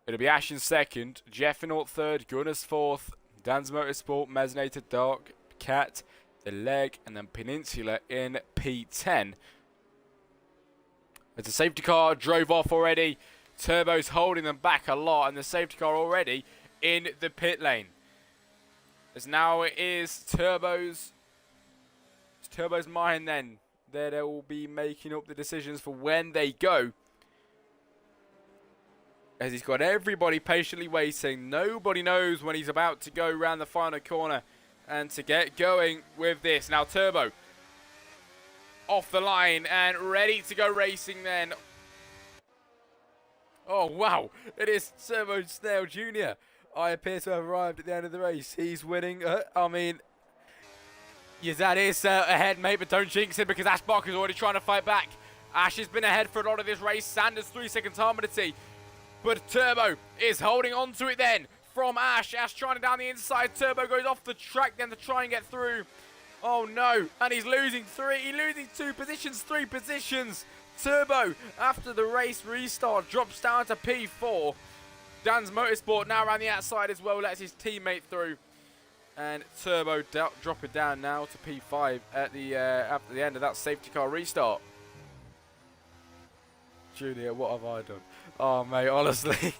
It'll be Ash in second, Jeff in third, Gunners fourth, Dan's Motorsport, Mesnator, Dark, Cat, The Leg, and then Peninsula in P10. As the safety car drove off already, Turbo's holding them back a lot, and the safety car already in the pit lane. As now it is Turbo's mind then. There they will be making up the decisions for when they go. As he's got everybody patiently waiting. Nobody knows when he's about to go round the final corner and to get going with this. Now Turbo off the line and ready to go racing then. Oh wow, it is Turbo Snell Jr. I appear to have arrived at the end of the race. He's winning. Yes, that is ahead, mate, but don't jinx it because Ash Barker's already trying to fight back. Ash has been ahead for a lot of this race. Sanders 3 seconds harmony, but Turbo is holding on to it then from Ash. Ash trying to down the inside. Turbo goes off the track then to try and get through. Oh no, and he's losing 3. He's losing 2 positions, 3 positions. Turbo, after the race restart, drops down to P4. Dan's Motorsport now around the outside as well, lets his teammate through. And Turbo dropping down now to P5 at the after the end of that safety car restart. Julia, what have I done? Oh, mate, honestly.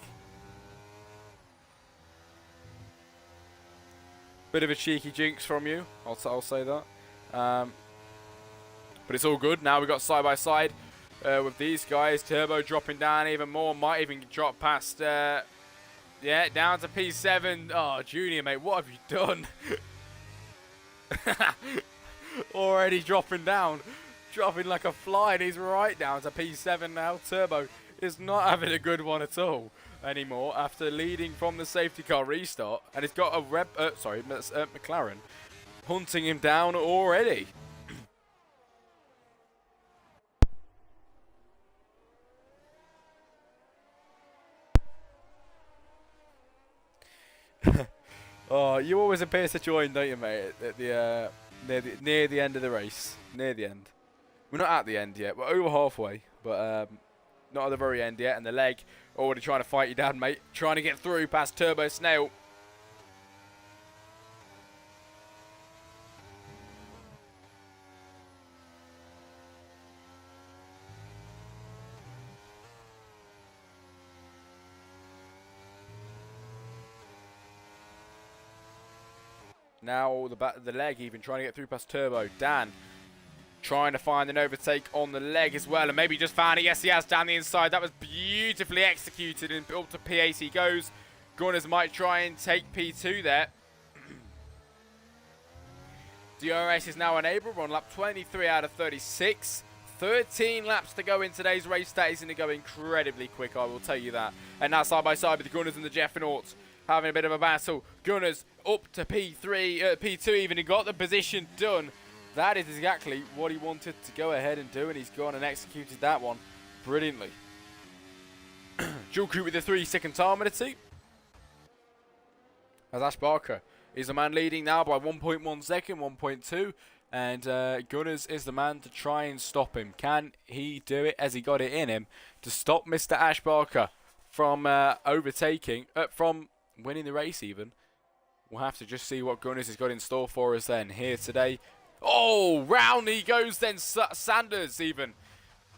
Bit of a cheeky jinx from you, I'll say that. But it's all good. Now we've got side by side with these guys. Turbo dropping down even more. Might even drop past... yeah, down to P7. Oh, Junior, mate, what have you done? Already dropping down. Dropping like a fly, and he's right down to P7 now. Turbo is not having a good one at all anymore after leading from the safety car restart. And he's got a McLaren hunting him down already. Oh, you always appear to join, don't you, mate? At the near the end of the race, near the end. We're not at the end yet. We're over halfway, but not at the very end yet. And the leg already trying to fight you down, mate. Trying to get through past Turbo Snail. Now the leg even trying to get through past Turbo. Dan trying to find an overtake on the leg as well. And maybe just found it. Yes, he has down the inside. That was beautifully executed. And up to P8 he goes. Gunners might try and take P2 there. DRS is now unable. We're on lap 23 out of 36. 13 laps to go in today's race. That is going to go incredibly quick, I will tell you that. And now side by side with the Gunners and the Jeffinauts having a bit of a battle. Gunners up to P2 even. He got the position done. That is exactly what he wanted to go ahead and do, and he's gone and executed that one brilliantly. Dual crew with the 3 second harmony. As Ash Barker is the man leading now by 1.1 second, 1.2. And Gunners is the man to try and stop him. Can he do it? Has he got it in him to stop Mr. Ash Barker from overtaking, from winning the race even? We'll have to just see what Gunners has got in store for us then here today. Oh, round he goes then, Sanders even.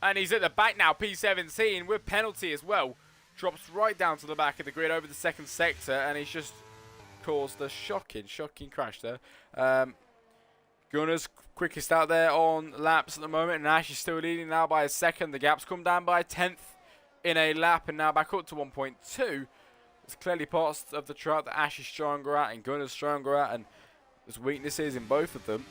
And he's at the back now, P17 with penalty as well. Drops right down to the back of the grid over the second sector, and he's just caused a shocking crash there. Gunners quickest out there on laps at the moment, and Ash is still leading now by a second. The gap's come down by a 10th in a lap, and now back up to 1.2. There's clearly parts of the track that Ash is stronger at and Gunners stronger at, and there's weaknesses in both of them.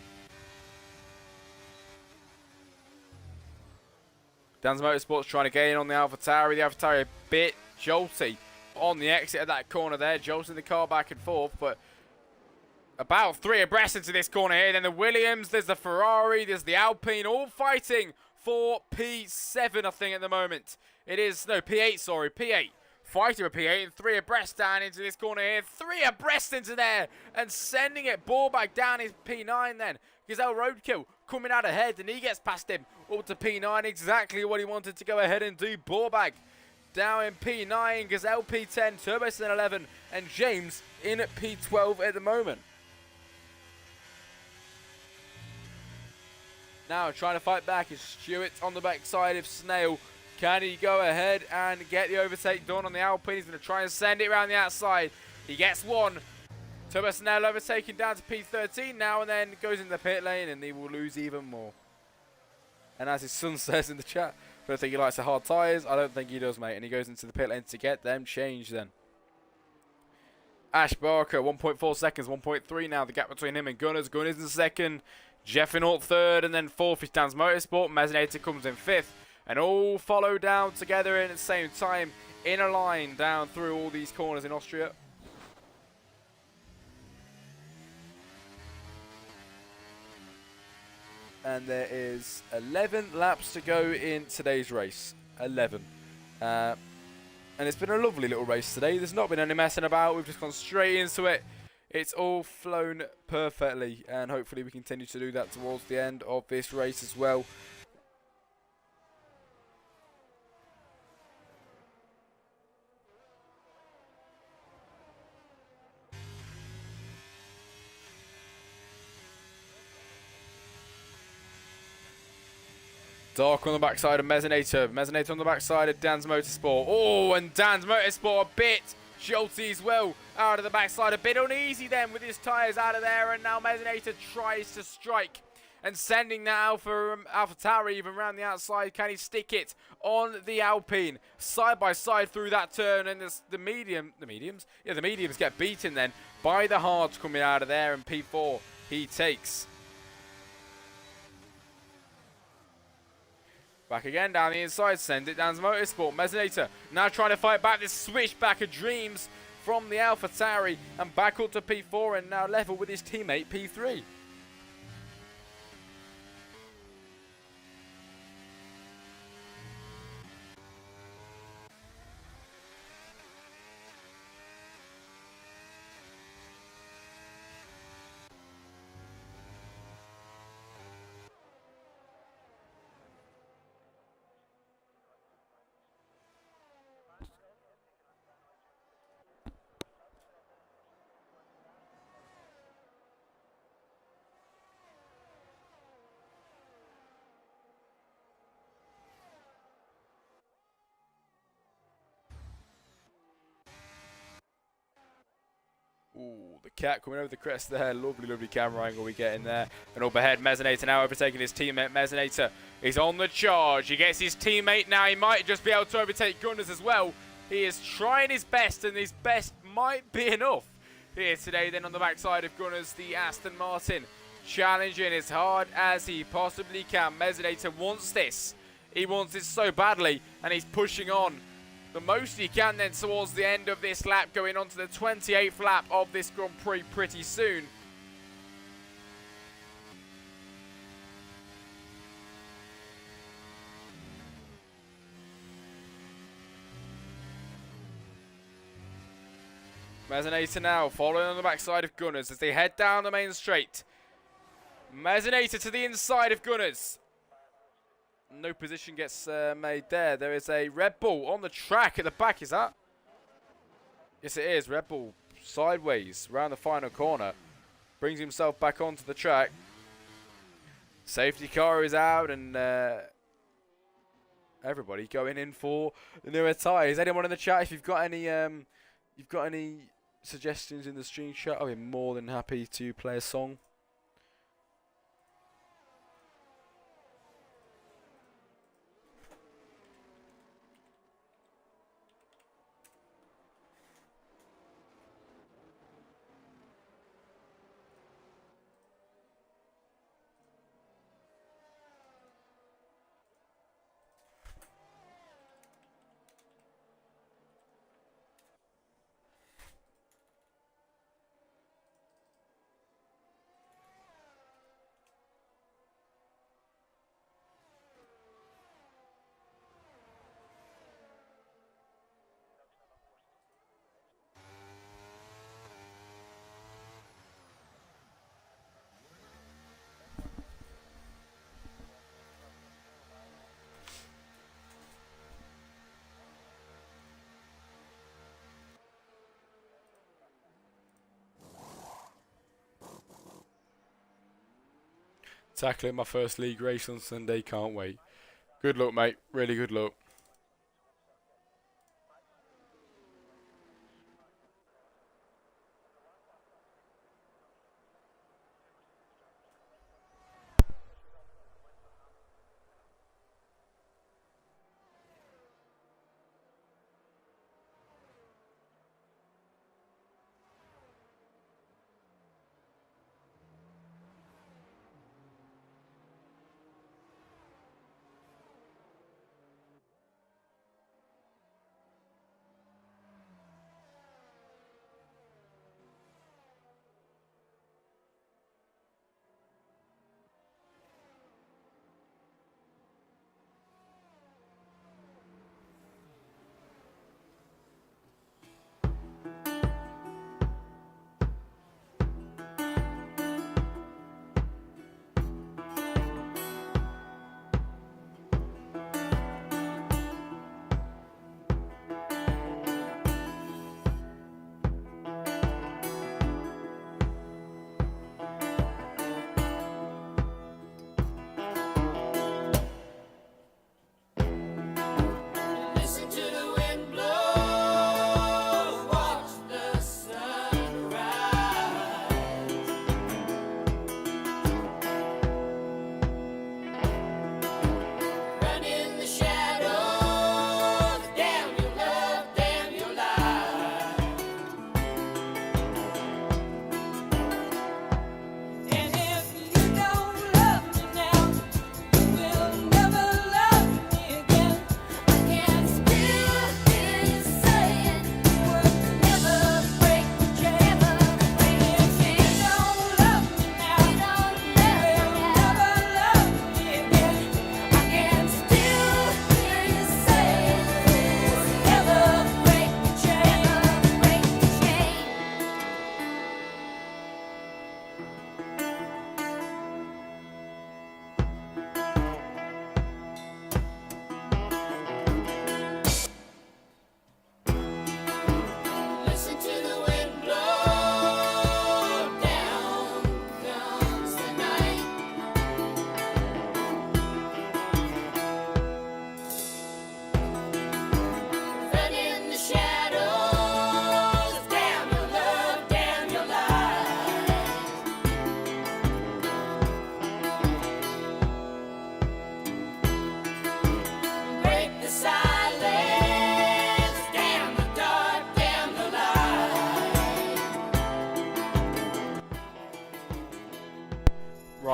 Dan's Motorsport's trying to gain on the AlphaTauri. The AlphaTauri a bit jolty on the exit of that corner there, jolting the car back and forth, but about 3 abreast into this corner here. Then the Williams, there's the Ferrari, there's the Alpine, all fighting for P7, I think, at the moment. It is, no, P8, sorry, P8. Fighting with P8 and 3 abreast down into this corner here. 3 abreast into there and sending it ball back down is P9 then. Gazelle Roadkill coming out ahead and he gets past him up to P9. Exactly what he wanted to go ahead and do. Ballbag down in P9. Gazelle P10. Turbosin 11 and James in at P12 at the moment. Now trying to fight back is Stewart on the backside of Snail. Can he go ahead and get the overtake done on the Alpine? He's going to try and send it around the outside. He gets one. Turbo Snail overtaking down to P13 now, and then goes in the pit lane, and he will lose even more. And as his son says in the chat, I don't think he likes the hard tyres. I don't think he does, mate. And he goes into the pit lane to get them changed then. Ash Barker, 1.4 seconds, 1.3 now. The gap between him and Gunners. Gunners in second. Jeffinaught third, and then fourth is Dan's Motorsport. Mesinator comes in fifth. And all follow down together in at the same time in a line down through all these corners in Austria. and there is 11 laps to go in today's race. 11. And it's been a lovely little race today. There's not been any messing about. We've just gone straight into it. It's all flown perfectly, and hopefully we continue to do that towards the end of this race as well. Dark on the backside of Mezzinator. Mezzinator on the backside of Dan's Motorsport. Oh, and Dan's Motorsport a bit jolty as well. Out of the backside, a bit uneasy then with his tyres out of there. And now Mezzinator tries to strike. And sending that Alpha Tower even around the outside. Can he stick it on the Alpine? Side by side through that turn. And the mediums get beaten then by the hards coming out of there. And P4 he takes. Back again down the inside, send it down to Motorsport. Mezzinator now trying to fight back this switchback of dreams from the Alpha Tauri and back up to P4 and now level with his teammate P3. Ooh, the cat coming over the crest there. Lovely, lovely camera angle we get in there. And up ahead, Mezzinator now overtaking his teammate. Mezzinator is on the charge. He gets his teammate now. He might just be able to overtake Gunners as well. He is trying his best, and his best might be enough. Here today, then on the backside of Gunners, the Aston Martin challenging as hard as he possibly can. Mezzinator wants this. He wants it so badly, and he's pushing on the most he can then towards the end of this lap, going on to the 28th lap of this Grand Prix pretty soon. Mezzinator now following on the backside of Gunners as they head down the main straight. Mezzinator to the inside of Gunners. No position gets made there. There is a Red Bull on the track at the back. Is that? Yes, it is. Red Bull sideways around the final corner. Brings himself back onto the track. Safety car is out, and everybody going in for the newer tyres. Anyone in the chat, if you've got any suggestions in the stream chat, I'll be more than happy to play a song. Tackling my first league race on Sunday, can't wait. Good luck, mate. Really good luck.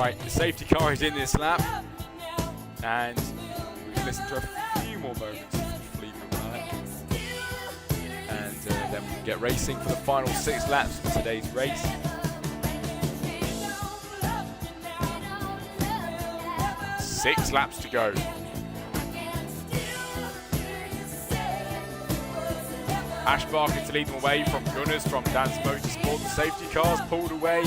Right, the safety car is in this lap. And we can listen to a few more moments of the Fleetwood Mac. And then we can get racing for the final 6 laps of today's race. Six laps to go. Ash Barker to lead them away from Gunners from Dan's Motorsport. The safety cars pulled away.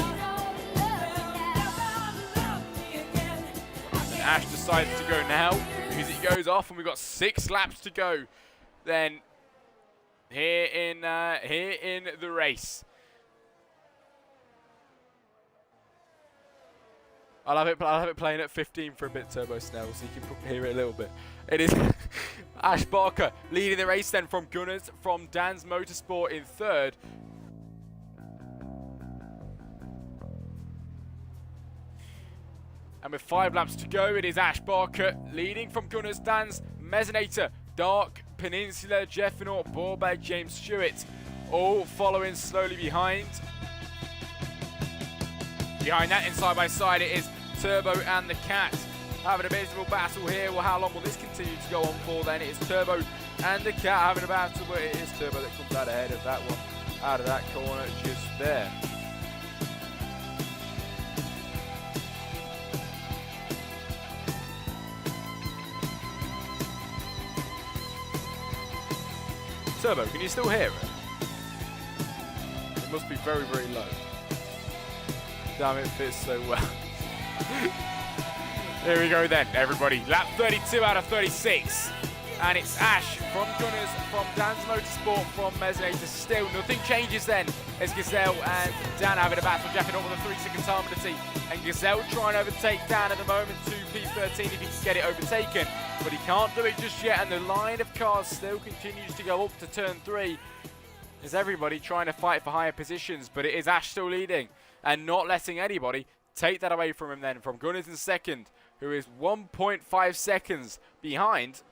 And Ash decides to go now. The music goes off and we've got 6 laps to go. Then here in the race. I'll have it playing at 15 for a bit, Turbo Snell, so you can hear it a little bit. It is Ash Barker leading the race then from Gunners from Dan's Motorsport in 3rd. And with 5 laps to go, it is Ash Barker leading from Gunners, Dan's, Mezzinator, Dark, Peninsula, Jeffinaut, Borbag, James Stewart, all following slowly behind. Behind that, and side by side, it is Turbo and the Cat having a miserable battle here. Well, how long will this continue to go on for then? It is Turbo and the Cat having a battle, but it is Turbo that comes out ahead of that one, out of that corner just there. Turbo, can you still hear it? It must be very, very low. Damn, it fits so well. Here we go then, everybody. Lap 32 out of 36. And it's Ash from Gunners, from Dan's Motorsport, from Mezzinator. Still, nothing changes then. As Gazelle and Dan having a battle, jacking up with a 3-second time penalty. And Gazelle trying to overtake Dan at the moment to P13 if he can get it overtaken. But he can't do it just yet, and the line of cars still continues to go up to turn 3. Is everybody trying to fight for higher positions, but it is Ash still leading and not letting anybody take that away from him then. From Gunners in 2nd, who is 1.5 seconds behind.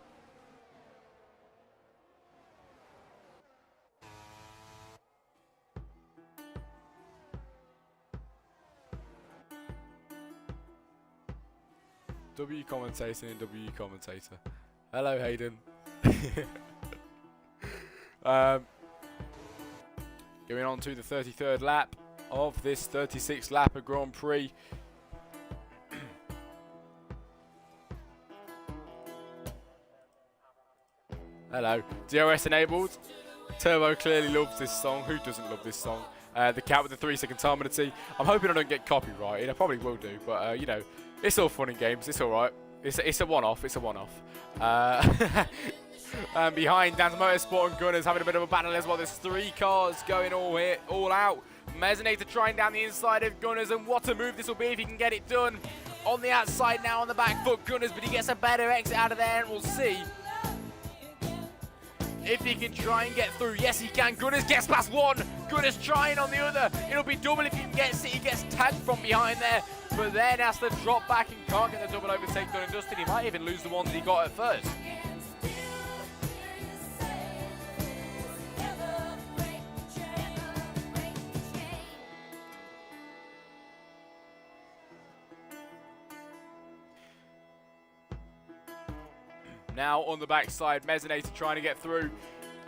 W commentator and W commentator. Hello, Hayden. Going on to the 33rd lap of this 36 lap of Grand Prix. Hello. DRS enabled. Turbo clearly loves this song. Who doesn't love this song? The Cat with the 3-second time penalty. I'm hoping I don't get copyrighted. I probably will do, but you know, it's all fun and games. It's all right. It's a one-off. It's a one-off. And behind Dan's Motorsport and Gunners having a bit of a battle as well. There's 3 cars going all out. Mezzinator trying down the inside of Gunners, and what a move this will be if he can get it done. On the outside now on the back foot, Gunners, but he gets a better exit out of there, and we'll see if he can try and get through. Yes, he can. Gunners gets past one. Gunners trying on the other. It'll be double if he can get it. He gets tagged from behind there, but then has to drop back and can't get the double overtake done and dusted. He might even lose the one that he got at first. Now on the backside, Mezzinator trying to get through.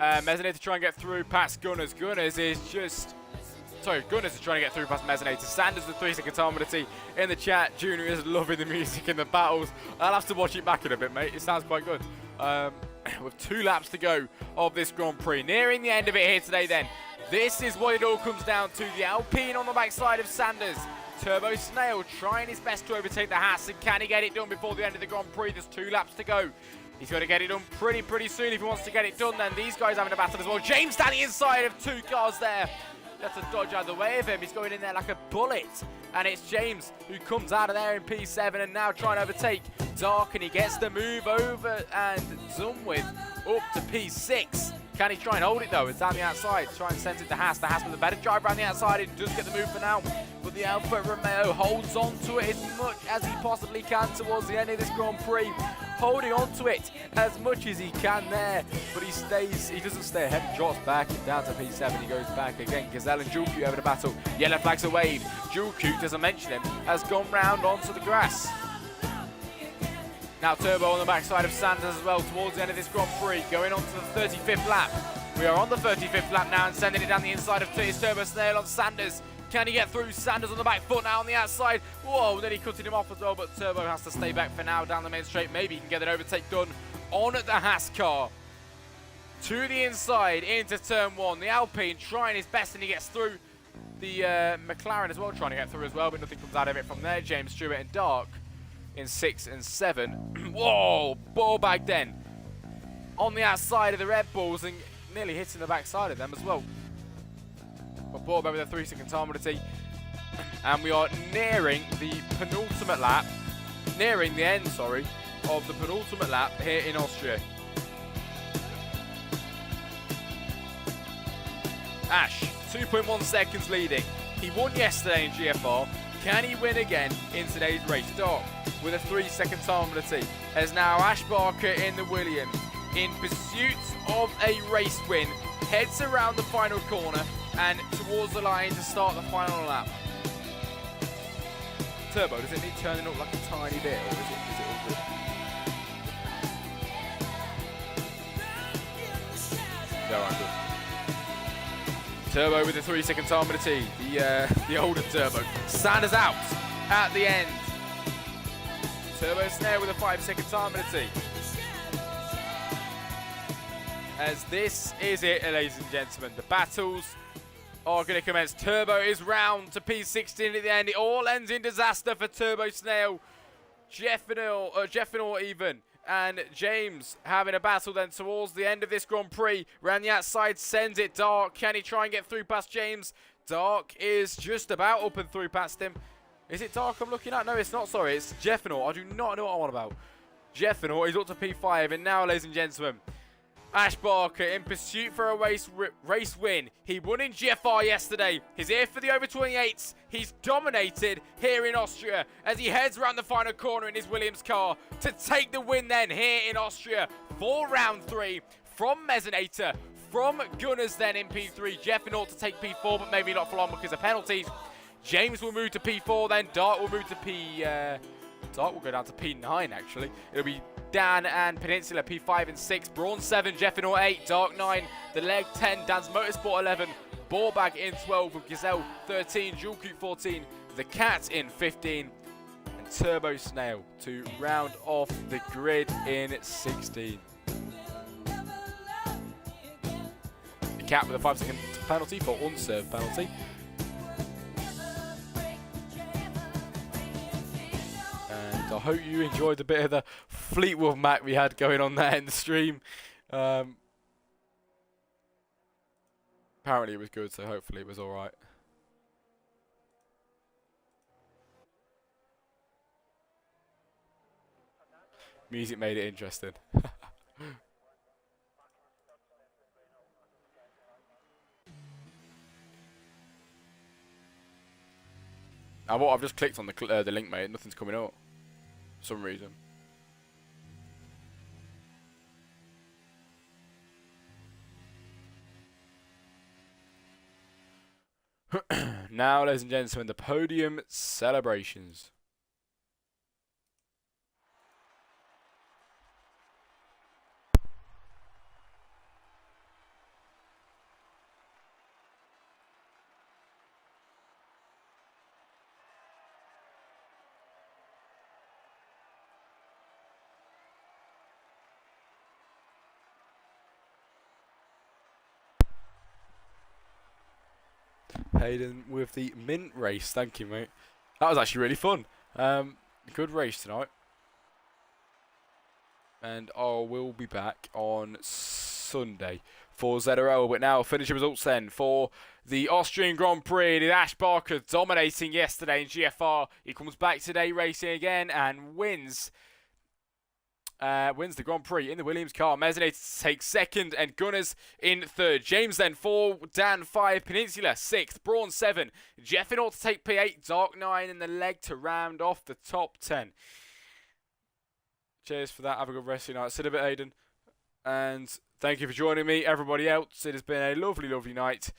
Mezzinator trying to get through past Gunners. Gunners is trying to get through past Mezzinator. Sanders with 3-second time penalty in the chat. Junior is loving the music in the battles. I'll have to watch it back in a bit, mate. It sounds quite good. With 2 laps to go of this Grand Prix. Nearing the end of it here today then. This is what it all comes down to. The Alpine on the backside of Sanders. Turbo Snail trying his best to overtake the Haas. And can he get it done before the end of the Grand Prix? There's 2 laps to go. He's got to get it done pretty soon if he wants to get it done. Then these guys having a battle as well. James standing inside of 2 cars there. That's a dodge out of the way of him. He's going in there like a bullet. And it's James who comes out of there in P7 and now trying to overtake Dark. And he gets the move over and done with up to P6. Can he try and hold it though? It's down the outside. Try and send it to Haas. The Haas with a better drive around the outside. It does get the move for now. but the Alfa Romeo holds on to it as much as he possibly can towards the end of this Grand Prix. Holding on to it as much as he can there, but he doesn't stay ahead, he drops back down to P7, he goes back again. Gazelle and Julku having a battle, yellow flags are waved. Julku, as I mentioned him, has gone round onto the grass. Now Turbo on the backside of Sanders as well towards the end of this Grand Prix, going on to the 35th lap. We are on the 35th lap now and sending it down the inside of Turbo Snail on Sanders. Can he get through? Sanders on the back foot now on the outside. Whoa, then he cutting him off as well, but Turbo has to stay back for now down the main straight. Maybe he can get an overtake done on the Haas car. To the inside into turn 1. The Alpine trying his best and he gets through. The McLaren as well trying to get through as well, but nothing comes out of it from there. James Stewart and Dark in 6 and 7. Whoa, ball bag then on the outside of the Red Bulls and nearly hitting the backside of them as well. But ball bag with a 3-second time penalty, and we are nearing the penultimate lap, nearing the end, sorry, of the penultimate lap here in Austria. Ash, 2.1 seconds leading. He won yesterday in GFR. Can he win again in today's race? Dark with a 3-second time penalty as now Ash Barker in the Williams, in pursuit of a race win, heads around the final corner and towards the line to start the final lap. Turbo, does it need turning up like a tiny bit, or is it all good? No, I'm good. Turbo with a 3-second time penalty. The older Turbo. Sanders out at the end. Turbo Snare with a 5-second time penalty. As this is it, ladies and gentlemen. The battles are going to commence. Turbo is round to P16 at the end. It all ends in disaster for Turbo Snail. Jeffinor even. And James having a battle then towards the end of this Grand Prix. Round the outside, sends it Dark. Can he try and get through past James? Dark is just about up and through past him. Is it Dark I'm looking at? No, it's not, sorry. It's Jeffinor. I do not know what I'm on about. Jeffinor is up to P5. And now, ladies and gentlemen, Ash Barker in pursuit for a race win. He won in GFR yesterday. He's here for the over 28s. He's dominated here in Austria as he heads around the final corner in his Williams car to take the win then here in Austria for round 3 from Mezzanator, from Gunners then in P3. Jeffin ought to take P4, but maybe not for long because of penalties. James will move to P4 then. Dart will move to Dart will go down to P9 actually. It'll be Dan and Peninsula, P5 and 6, Braun 7, Jeffinor 8, Dark 9, The Leg 10, Dan's Motorsport 11, Ballbag in 12 with Gazelle 13, Jewel Coop 14, The Cat in 15, and Turbo Snail to round off the grid in 16. The Cat with a 5-second penalty for unserved penalty. I hope you enjoyed a bit of the Fleetwood Mac we had going on there in the stream. Apparently it was good, so hopefully it was alright. Music made it interesting. Now what, I've just clicked on the link, mate. Nothing's coming up. For some reason. Now, ladies and gentlemen, the podium celebrations. Hayden with the mint race. Thank you, mate. That was actually really fun. Good race tonight. And I will be back on Sunday for ZRL. But now, finishing results then for the Austrian Grand Prix. It is Ash Barker dominating yesterday in GFR. He comes back today racing again and wins wins the Grand Prix in the Williams car. Mezzanate takes second and Gunners in third. James then 4, Dan 5, Peninsula 6th, Braun 7, Jeff in order to take P8, Dark 9 in the leg to round off the top 10. Cheers for that. Have a good rest of your night. Sit a bit, Aiden. And thank you for joining me, everybody else. It has been a lovely, lovely night.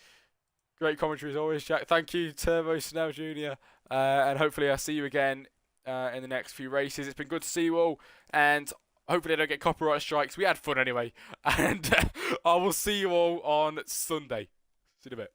Great commentary as always, Jack. Thank you, Turbo Snell Jr. And hopefully I'll see you again in the next few races. It's been good to see you all. And hopefully I don't get copyright strikes. We had fun anyway. And I will see you all on Sunday. See you in a bit.